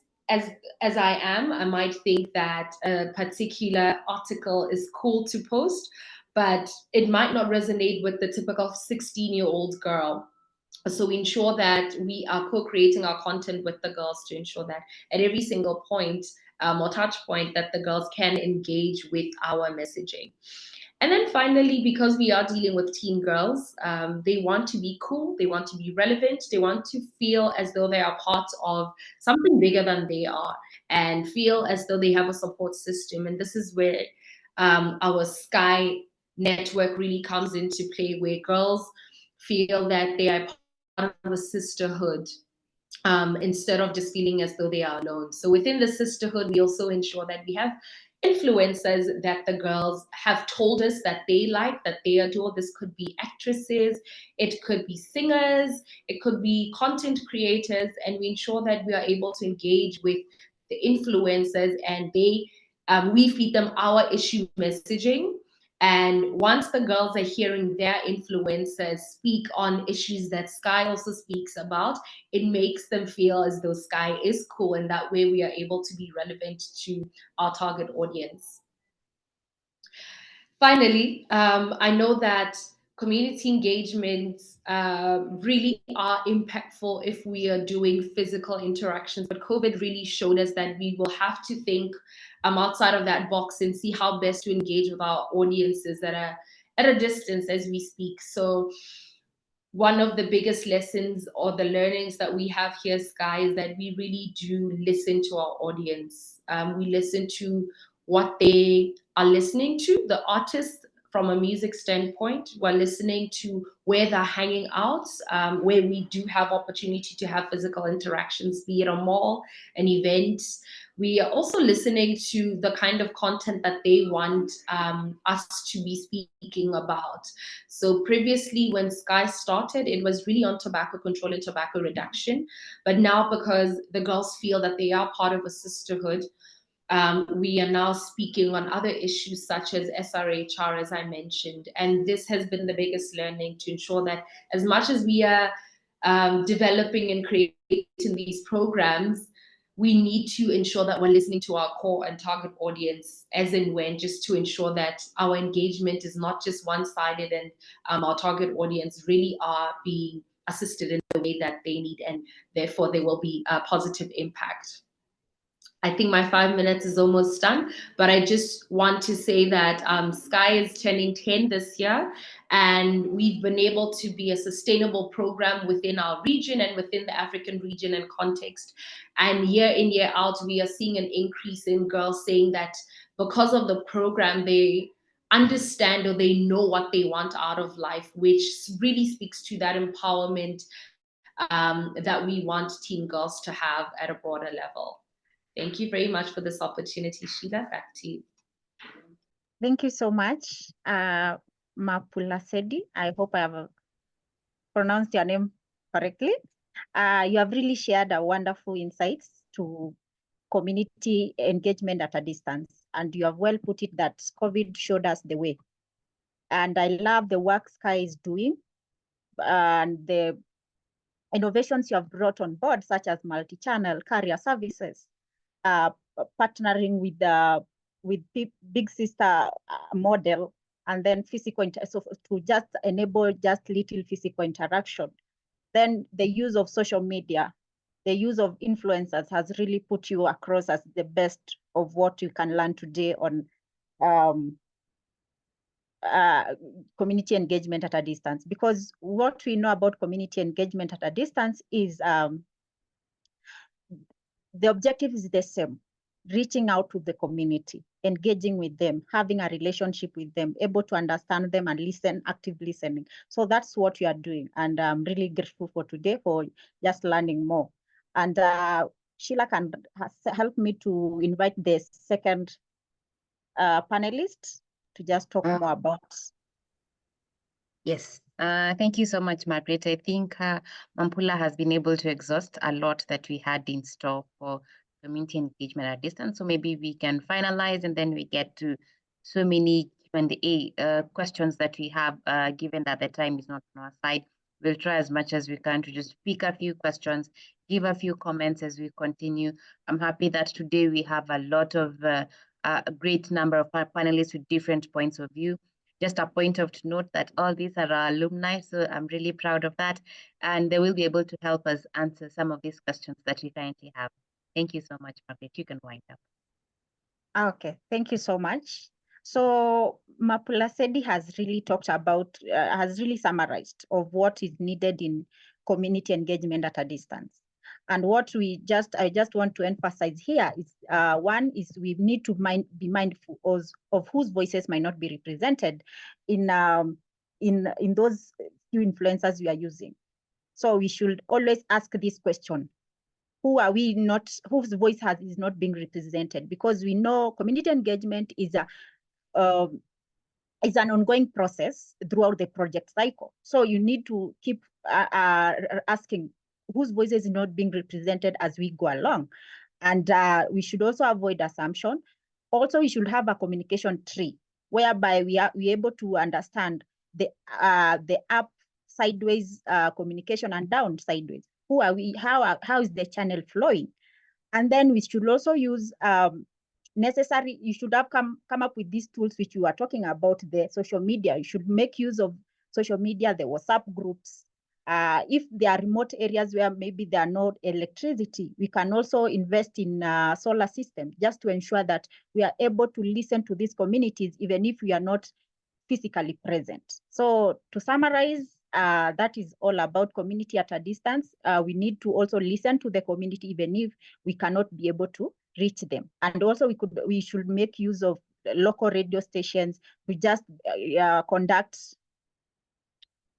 Speaker 9: I might think that a particular article is cool to post, but it might not resonate with the typical 16-year-old girl. So we ensure that we are co-creating our content with the girls to ensure that at every single point or touch point that the girls can engage with our messaging. And then finally, because we are dealing with teen girls, they want to be cool, they want to be relevant, they want to feel as though they are part of something bigger than they are and feel as though they have a support system. And this is where our Sky network really comes into play, where girls feel that they are part of a sisterhood, instead of just feeling as though they are alone. So within the sisterhood, we also ensure that we have influencers that the girls have told us that they like, that they adore. This could be actresses, it could be singers, it could be content creators, and we ensure that we are able to engage with the influencers, and we feed them our issue messaging. And once the girls are hearing their influencers speak on issues that Sky also speaks about, it makes them feel as though Sky is cool, and that way we are able to be relevant to our target audience. Finally, I know that community engagements really are impactful if we are doing physical interactions, but COVID really showed us that we will have to think outside of that box and see how best to engage with our audiences that are at a distance as we speak. So one of the biggest lessons or the learnings that we have here, Sky, is that we really do listen to our audience. We listen to what they are listening to, the artists from a music standpoint. We're listening to where they're hanging out, where we do have opportunity to have physical interactions, be it a mall, an event. We are also listening to the kind of content that they want us to be speaking about. So previously, when Sky started, it was really on tobacco control and tobacco reduction. But now, because the girls feel that they are part of a sisterhood, we are now speaking on other issues such as SRHR, as I mentioned. And this has been the biggest learning, to ensure that as much as we are developing and creating these programs, we need to ensure that we're listening to our core and target audience as and when, just to ensure that our engagement is not just one-sided, and our target audience really are being assisted in the way that they need, and therefore there will be a positive impact. I think my 5 minutes is almost done, but I just want to say that Sky is turning 10 this year, and we've been able to be a sustainable program within our region and within the African region and context. And year in, year out, we are seeing an increase in girls saying that because of the program, they understand or they know what they want out of life, which really speaks to that empowerment that we want teen girls to have at a broader level. Thank you very much for this opportunity, Sheilah. Back to you.
Speaker 5: Thank you so much, Mapulasedi. I hope I have pronounced your name correctly. You have really shared a wonderful insights to community engagement at a distance, and you have well put it that COVID showed us the way. And I love the work Sky is doing, and the innovations you have brought on board, such as multi-channel carrier services, partnering with big sister model, and then so to just enable just little physical interaction. Then the use of social media, the use of influencers has really put you across as the best of what you can learn today on community engagement at a distance. Because what we know about community engagement at a distance is the objective is the same: reaching out to the community, engaging with them, having a relationship with them, able to understand them and listen, active listening. So that's what you are doing. And I'm really grateful for today for just learning more. And Sheilah has helped me to invite the second panelist to just talk more about.
Speaker 2: Yes, thank you so much, Margaret. I think Mampula has been able to exhaust a lot that we had in store for community engagement at distance. So maybe we can finalize, and then we get to so many Q&A questions that we have, given that the time is not on our side. We'll try as much as we can to just pick a few questions, give a few comments as we continue. I'm happy that today we have a lot of a great number of panelists with different points of view. Just a point of note that all these are our alumni, so I'm really proud of that. And they will be able to help us answer some of these questions that we currently have. Thank you so much, Margaret. You can wind up.
Speaker 5: Okay, thank you so much. So Mapulasedi has really talked about, has really summarized of what is needed in community engagement at a distance. And what I just want to emphasize here is one is we need to be mindful of whose voices might not be represented in those few influencers we are using. So we should always ask this question: who are we not, whose voice is not being represented? Because we know community engagement is an ongoing process throughout the project cycle. So you need to keep asking whose voice is not being represented as we go along. And we should also avoid assumption. Also, we should have a communication tree whereby we're able to understand the up sideways communication and down sideways. Who are we? How is the channel flowing? And then we should also use you should have come up with these tools which you are talking about, the social media. You should make use of social media, the WhatsApp groups. If there are remote areas where maybe there are no electricity, we can also invest in solar systems just to ensure that we are able to listen to these communities, even if we are not physically present. So to summarize, that is all about community at a distance. We need to also listen to the community, even if we cannot be able to reach them. And also we should make use of local radio stations. We just conduct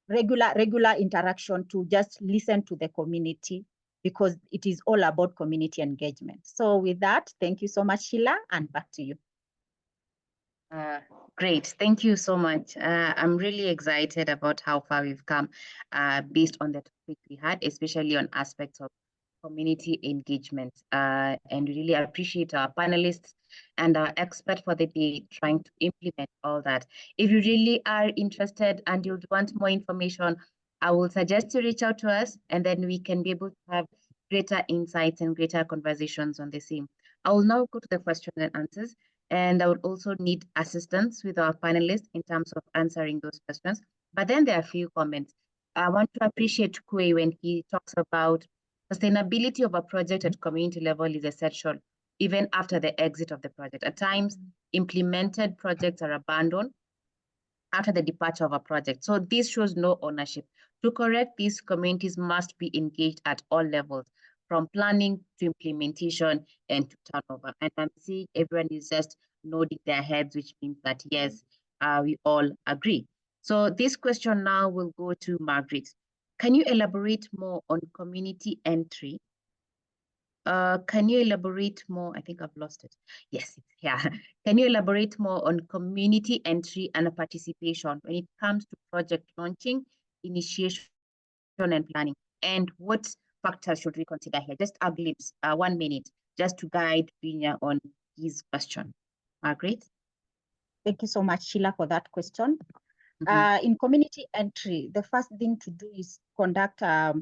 Speaker 5: regular interaction to just listen to the community, because it is all about community engagement. So with that, thank you so much, Sheilah, and back to you.
Speaker 2: Great, thank you so much. I'm really excited about how far we've come based on the topic we had, especially on aspects of community engagement. And we really appreciate our panelists and our expert for the day trying to implement all that. If you really are interested and you'd want more information, I will suggest you reach out to us, and then we can be able to have greater insights and greater conversations on the same. I will now go to the question and answers, and I would also need assistance with our panelists in terms of answering those questions. But then there are a few comments. I want to appreciate Kwe when he talks about sustainability of a project at community level is essential, even after the exit of the project. At times, implemented projects are abandoned after the departure of a project. So this shows no ownership. To correct this, communities must be engaged at all levels, from planning to implementation and to turnover. And I'm seeing everyone is just nodding their heads, which means that yes, we all agree. So this question now will go to Margaret. Can you elaborate more on community entry? Can you elaborate more? I think I've lost it. Yes, yeah. Can you elaborate more on community entry and participation when it comes to project launching, initiation, and planning? And what factors should we consider here? Just a glimpse, 1 minute, just to guide Binya on his question. Margaret?
Speaker 5: Thank you so much, Sheilah, for that question. In community entry, the first thing to do is conduct a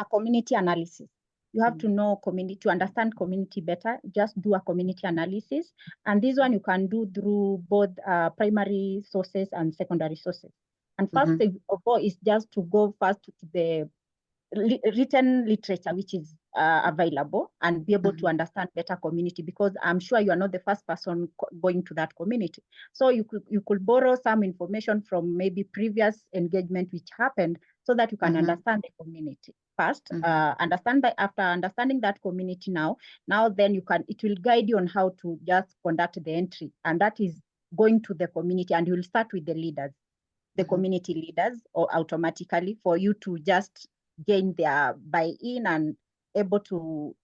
Speaker 5: community analysis. You have to know community, to understand community better, just do a community analysis. And this one you can do through both primary sources and secondary sources. And first of all is just to go first to the written literature, which is available, and be able to understand better community, because I'm sure you are not the first person going to that community. So you could borrow some information from maybe previous engagement which happened, so that you can understand the community first. After understanding that community now then it will guide you on how to just conduct the entry, and that is going to the community, and you will start with the leaders, the community leaders, or automatically for you to just gain their buy-in and able to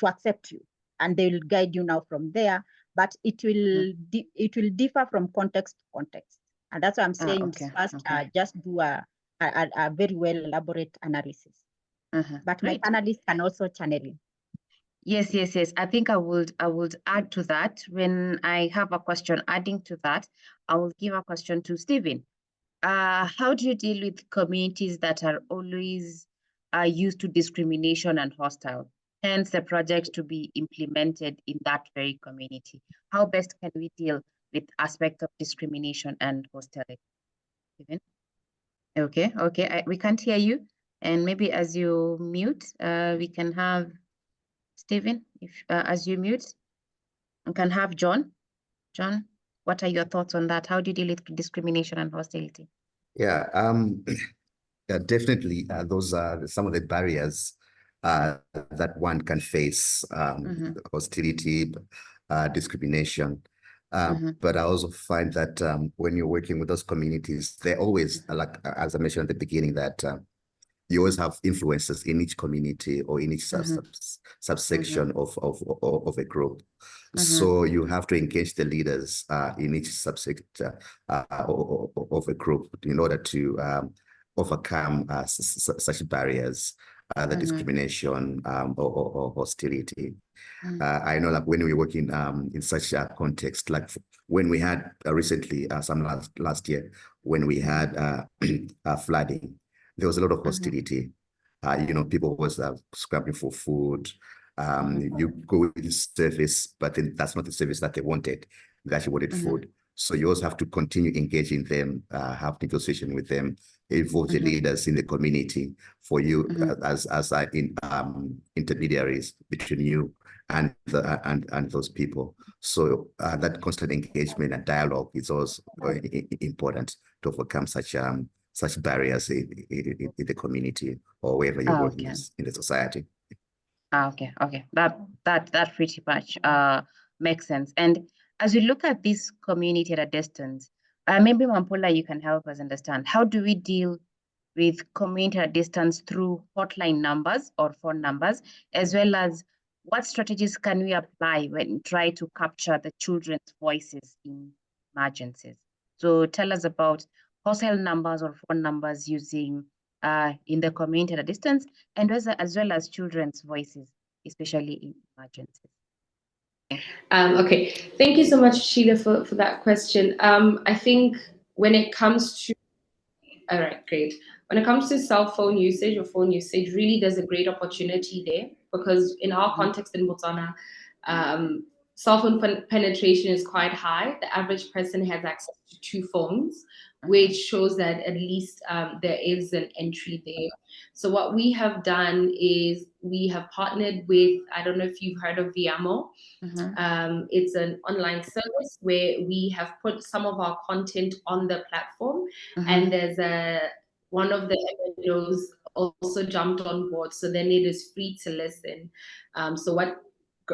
Speaker 5: accept you, and they will guide you now from there. But it will differ from context to context, and that's why I'm saying first just do a very well elaborate analysis. But my panelists can also channel in.
Speaker 2: Yes. I think I would add to that. When I have a question adding to that, I will give a question to Stephen. How do you deal with communities that are always used to discrimination and hostile? Hence, the project to be implemented in that very community. How best can we deal with aspects of discrimination and hostility? Stephen? Okay. We can't hear you. And maybe as you mute, we can have Stephen. If as you mute, we can have John. John, what are your thoughts on that? How do you deal with discrimination and hostility?
Speaker 7: Yeah, definitely. Those are some of the barriers that one can face hostility, discrimination. But I also find that when you're working with those communities, they always, like as I mentioned at the beginning, that you always have influences in each community or in each subsection of a group. So you have to engage the leaders in each subsector of a group in order to overcome such barriers, the discrimination or hostility. I know, like when we work in such a context, like when we had recently, some last year, when we had flooding, there was a lot of hostility. People was scrapping for food. You go with the service, but then that's not the service that they wanted. They actually wanted food. So you also have to continue engaging them, have negotiation with them, involve the leaders in the community for you as intermediaries between you and those people. So that constant engagement and dialogue is also important to overcome such barriers in the community or wherever you're working in the society.
Speaker 2: Okay. That pretty much makes sense. And as we look at this community at a distance, maybe Mampula, you can help us understand, how do we deal with community at a distance through hotline numbers or phone numbers, as well as what strategies can we apply when try to capture the children's voices in emergencies? So tell us about hotline numbers or phone numbers using in the community at a distance, and as well as children's voices, especially in emergencies.
Speaker 9: Okay, thank you so much, Sheilah, for that question. I think when it comes to, all right, great. When it comes to cell phone usage or phone usage, really there's a great opportunity there, because in our context in Botswana, cell phone penetration is quite high. The average person has access to 2 phones, which shows that at least there is an entry there. So what we have done is we have partnered with, I don't know if you've heard of Viamo. It's an online service where we have put some of our content on the platform, and there's one of the MNOs also jumped on board, so then it is free to listen. So what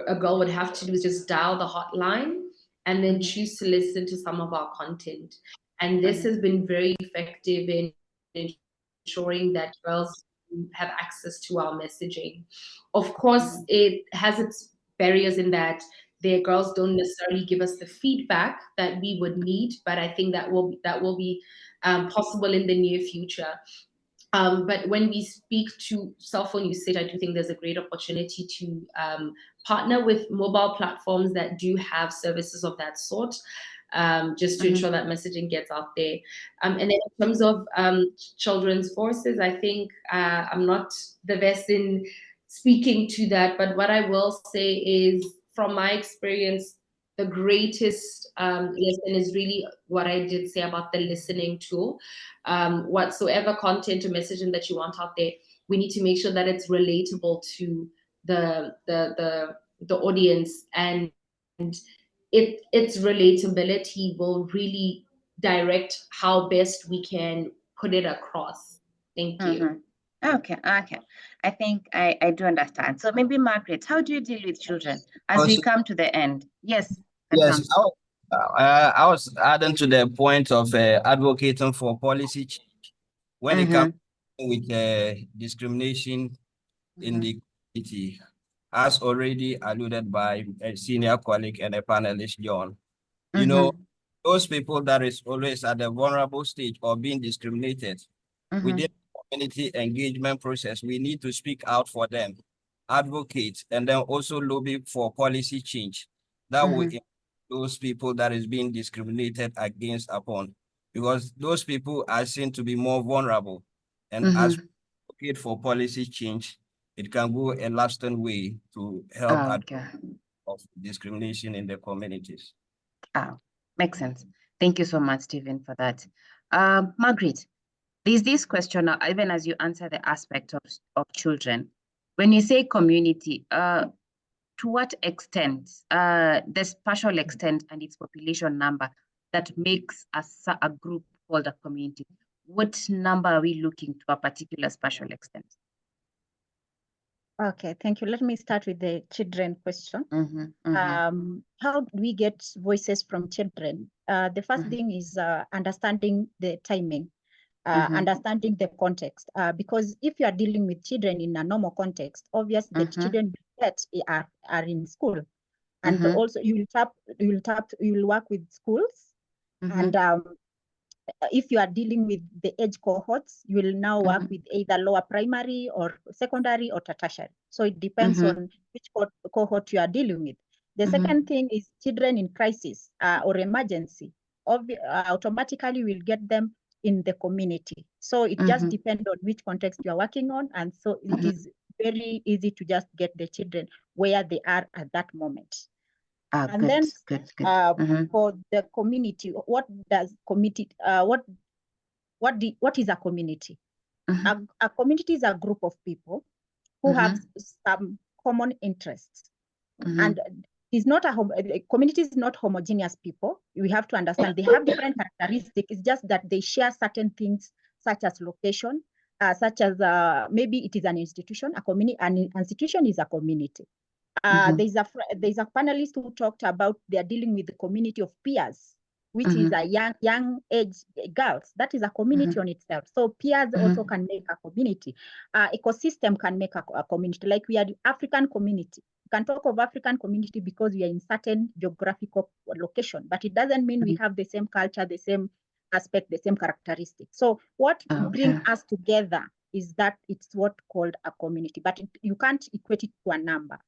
Speaker 9: a girl would have to do is just dial the hotline and then choose to listen to some of our content. And this has been very effective in ensuring that girls have access to our messaging. Of course, it has its barriers in that their girls don't necessarily give us the feedback that we would need, but I think that will be possible in the near future. But when we speak to cell phone usage, I do think there's a great opportunity to partner with mobile platforms that do have services of that sort, just to ensure that messaging gets out there. And then in terms of children's voices, I think I'm not the best in speaking to that, but what I will say is, from my experience, the greatest lesson is really what I did say about the listening tool. Whatsoever content or messaging that you want out there, we need to make sure that it's relatable to the audience, and its relatability will really direct how best we can put it across. Thank you.
Speaker 2: Okay. I think I do understand. So maybe Margaret, how do you deal with children as we come to the end? Yes.
Speaker 8: Yes, I was adding to the point of advocating for policy change when it comes with discrimination in the community, as already alluded by a senior colleague and a panelist, John. You know, those people that is always at the vulnerable stage of being discriminated within the community engagement process, we need to speak out for them, advocate, and then also lobby for policy change that will improve those people that is being discriminated against upon, because those people are seen to be more vulnerable. And as we advocate for policy change, it can go a lasting way to help of discrimination in the communities.
Speaker 2: Makes sense. Thank you so much, Stephen, for that. Margaret, there's this question, even as you answer the aspect of children, when you say community, to what extent, the spatial extent and its population number that makes a group called a community, what number are we looking to a particular spatial extent?
Speaker 5: Okay, thank you. Let me start with the children question. How do we get voices from children? The first thing is understanding the timing, understanding the context. Because if you are dealing with children in a normal context, obviously the children that are in school, and also you will work with schools, and if you are dealing with the age cohorts, you will now work with either lower primary or secondary or tertiary. So it depends on which cohort you are dealing with. The second thing is children in crisis or emergency. Automatically we'll get them in the community. So it just depends on which context you are working on. And so it is very easy to just get the children where they are at that moment. And
Speaker 2: good,
Speaker 5: then
Speaker 2: good.
Speaker 5: for the community, what does community, what is a community? A community is a group of people who have some common interests. And it's not a community is not homogeneous people. We have to understand they have different characteristics. It's just that they share certain things, such as location, such as maybe it is an institution. An institution is a community. There's a panelist who talked about they are dealing with the community of peers, which is a young age girls. That is a community on itself. So peers also can make a community. Ecosystem can make a community. Like we are the African community. We can talk of African community because we are in certain geographical location, but it doesn't mean we have the same culture, the same aspect, the same characteristics. So what brings us together is that it's what called a community, but you can't equate it to a number.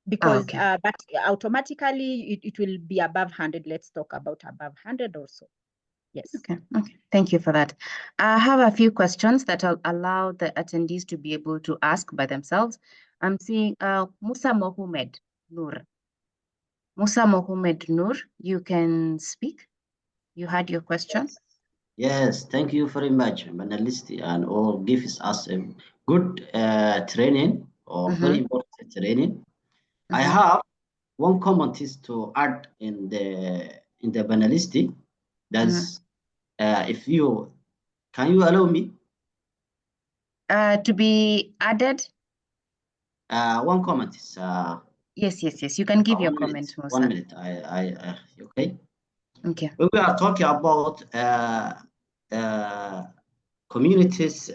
Speaker 5: Because but automatically it will be above 100. Let's talk about above 100 or so. Yes.
Speaker 2: Okay. Thank you for that. I have a few questions that I'll allow the attendees to be able to ask by themselves. I'm seeing Musa Mohamed Noor. Musa Mohamed Noor, you can speak. You had your question.
Speaker 10: Yes, thank you very much, panelist, and all gives us a good training or very important training. I have one comment is to add in the panelist. That's if you can you allow me
Speaker 2: to be added?
Speaker 10: One comment is
Speaker 2: yes. You can give your comment, Musa.
Speaker 10: 1 minute. Okay.
Speaker 2: Okay.
Speaker 10: When we are talking about communities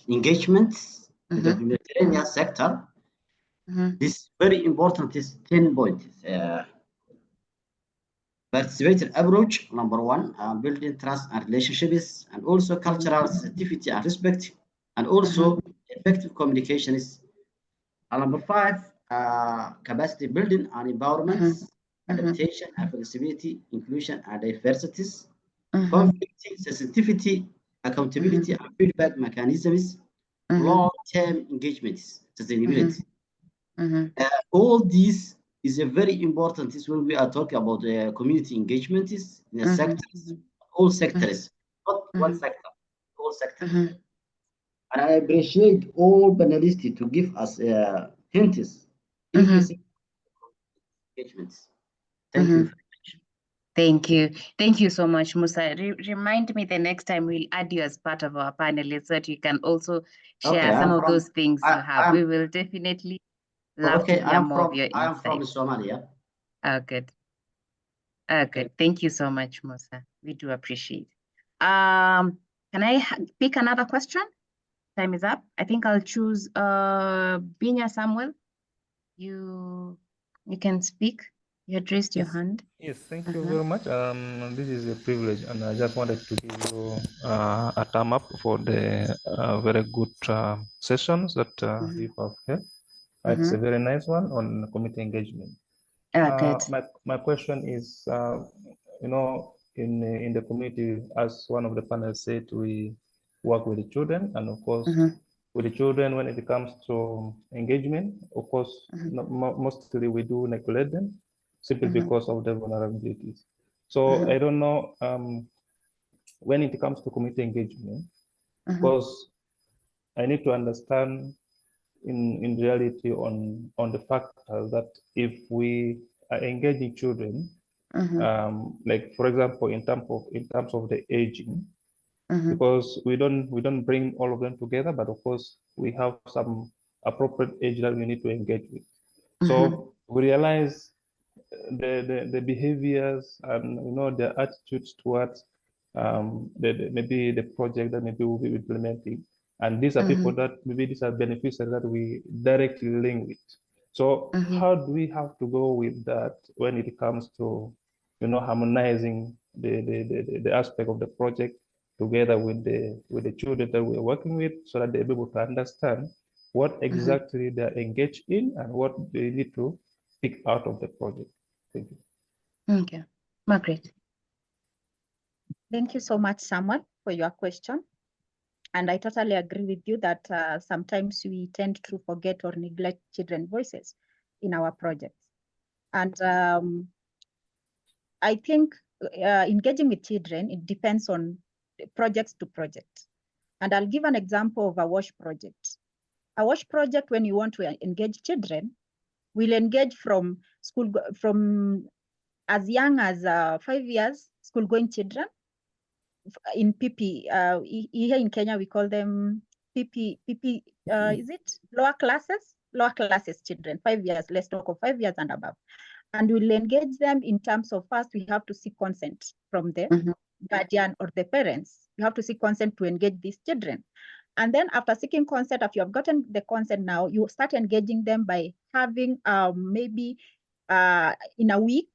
Speaker 10: engagements in the humanitarian sector, this very important is 10 points. Participative approach, number one, building trust and relationships, and also cultural sensitivity and respect, and also effective communication is number 5, capacity building and empowerment, adaptation and flexibility, inclusion and diversities, conflict sensitivity, accountability and feedback mechanisms, long-term engagements, sustainability. All these is a very important is when we are talking about community engagement is in the sectors, all sectors, not one sector, all sectors. And I appreciate all panelists to give us hints in engagements. Thank you.
Speaker 2: Thank you so much, Musa. Remind me the next time we'll add you as part of our panelists so that you can also share some of those things you have. We will definitely love to hear more of your insights.
Speaker 10: I'm from Somalia.
Speaker 2: Good. Good. Thank you so much, Musa. We do appreciate. Can I pick another question? Time is up. I think I'll choose Binya Samuel. You can speak. You had raised your hand.
Speaker 11: Yes, thank you very much. This is a privilege, and I just wanted to give you a thumb up for the very good sessions that you have had. It's a very nice one on community engagement.
Speaker 2: Good.
Speaker 11: My question is, in the community, as one of the panelists said, we work with the children, and of course, with the children, when it comes to engagement, of course, mostly we do neglect them simply because of their vulnerabilities. So I don't know when it comes to community engagement, because I need to understand in reality on the fact that if we are engaging children, like for example, in terms of the aging, because we don't bring all of them together, but of course we have some appropriate age that we need to engage with. So we realize the behaviors and their attitudes towards maybe the project that maybe we'll be implementing. And these are people that maybe these are beneficiaries that we directly link with. So how do we have to go with that when it comes to harmonizing the aspect of the project together with the children that we're working with, so that they're able to understand what exactly they're engaged in and what they need to pick out of the project. Thank you.
Speaker 2: Okay. Margaret.
Speaker 5: Thank you so much, Samuel, for your question. And I totally agree with you that sometimes we tend to forget or neglect children's voices in our projects. And I think engaging with children, it depends on projects to project. And I'll give an example of a WASH project. A WASH project, when you want to engage children, we'll engage from school, from as young as 5 years, school-going children. In PP, here in Kenya, we call them PP, is it lower classes children, 5 years, let's talk of 5 years and above. And we'll engage them in terms of, first, we have to seek consent from the guardian or the parents. You have to seek consent to engage these children. And then after seeking consent, after you have gotten the consent now, you start engaging them by having maybe in a week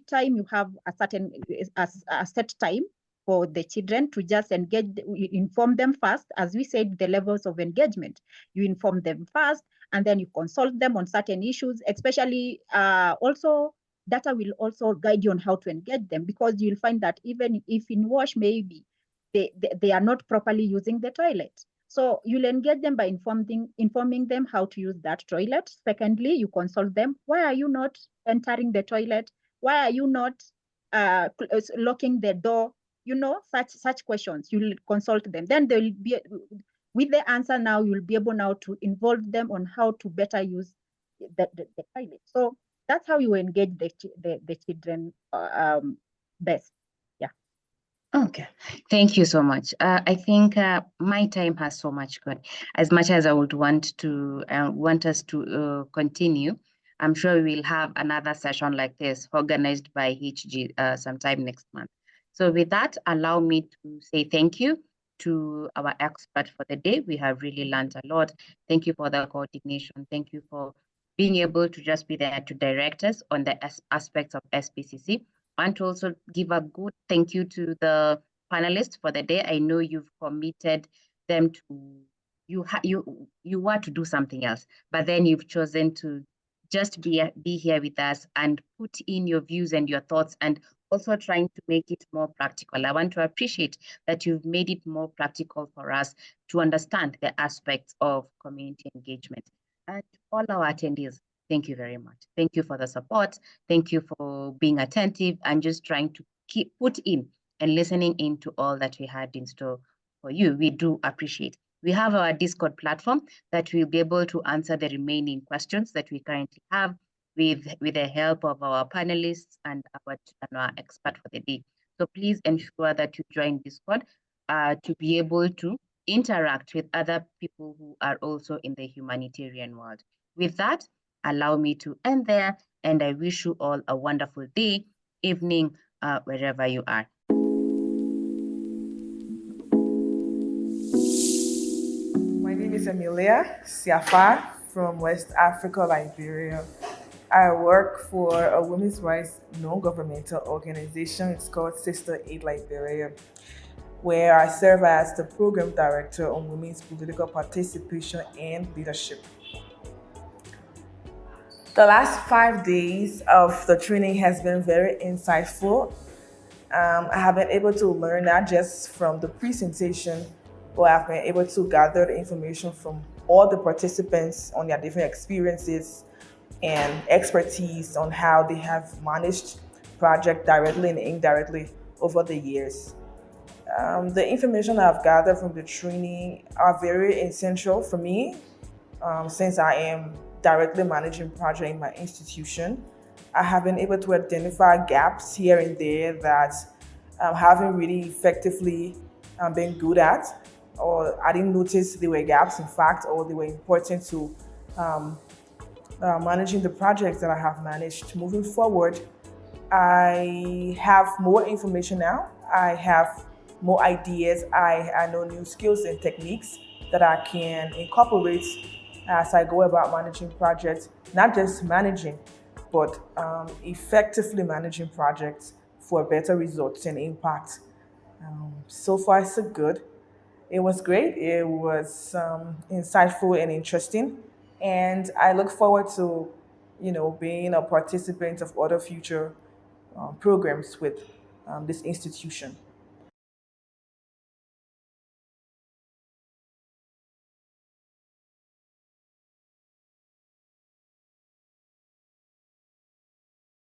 Speaker 5: time, you have a certain a set time for the children to just engage, inform them first. As we said, the levels of engagement, you inform them first, and then you consult them on certain issues, especially also data will also guide you on how to engage them, because you'll find that even if in WASH, maybe they are not properly using the toilet. So you'll engage them by informing them how to use that toilet. Secondly, you consult them. Why are you not entering the toilet? Why are you not locking the door? Such questions. You'll consult them. Then they'll be, with the answer now, you'll be able now to involve them on how to better use the toilet. So that's how you engage the children best. Yeah.
Speaker 2: Okay, thank you so much. I think my time has so much gone. As much as I would want us to continue, I'm sure we will have another session like this organized by HG sometime next month. So with that, allow me to say thank you to our expert for the day. We have really learned a lot. Thank you for the coordination. Thank you for being able to just be there to direct us on the aspects of SPCC. I want to also give a good thank you to the panelists for the day. I know you've committed them to, you were to do something else, but then you've chosen to just be here with us and put in your views and your thoughts, and also trying to make it more practical. I want to appreciate that you've made it more practical for us to understand the aspects of community engagement. And all our attendees, thank you very much. Thank you for the support. Thank you for being attentive and just trying to put in and listening into all that we had in store for you. We do appreciate. We have our Discord platform that will be able to answer the remaining questions that we currently have with the help of our panelists and our expert for the day. So please ensure that you join Discord to be able to interact with other people who are also in the humanitarian world. With that, allow me to end there, and I wish you all a wonderful day, evening, wherever you are.
Speaker 12: My name is Emilia Siafa from West Africa, Liberia. I work for a women's rights non-governmental organization. It's called Sister Aid Liberia, where I serve as the program director on women's political participation and leadership. The last 5 days of the training has been very insightful. I have been able to learn not just from the presentation, but I've been able to gather the information from all the participants on their different experiences and expertise on how they have managed projects directly and indirectly over the years. The information I've gathered from the training are very essential for me, since I am directly managing projects in my institution. I have been able to identify gaps here and there that I haven't really effectively been good at, or I didn't notice there were gaps, in fact, or they were important to managing the projects that I have managed. Moving forward, I have more information now. I have more ideas. I know new skills and techniques that I can incorporate as I go about managing projects, not just managing, but effectively managing projects for better results and impact. So far, so good. It was great. It was insightful and interesting. And I look forward to, being a participant of other future programs with this institution.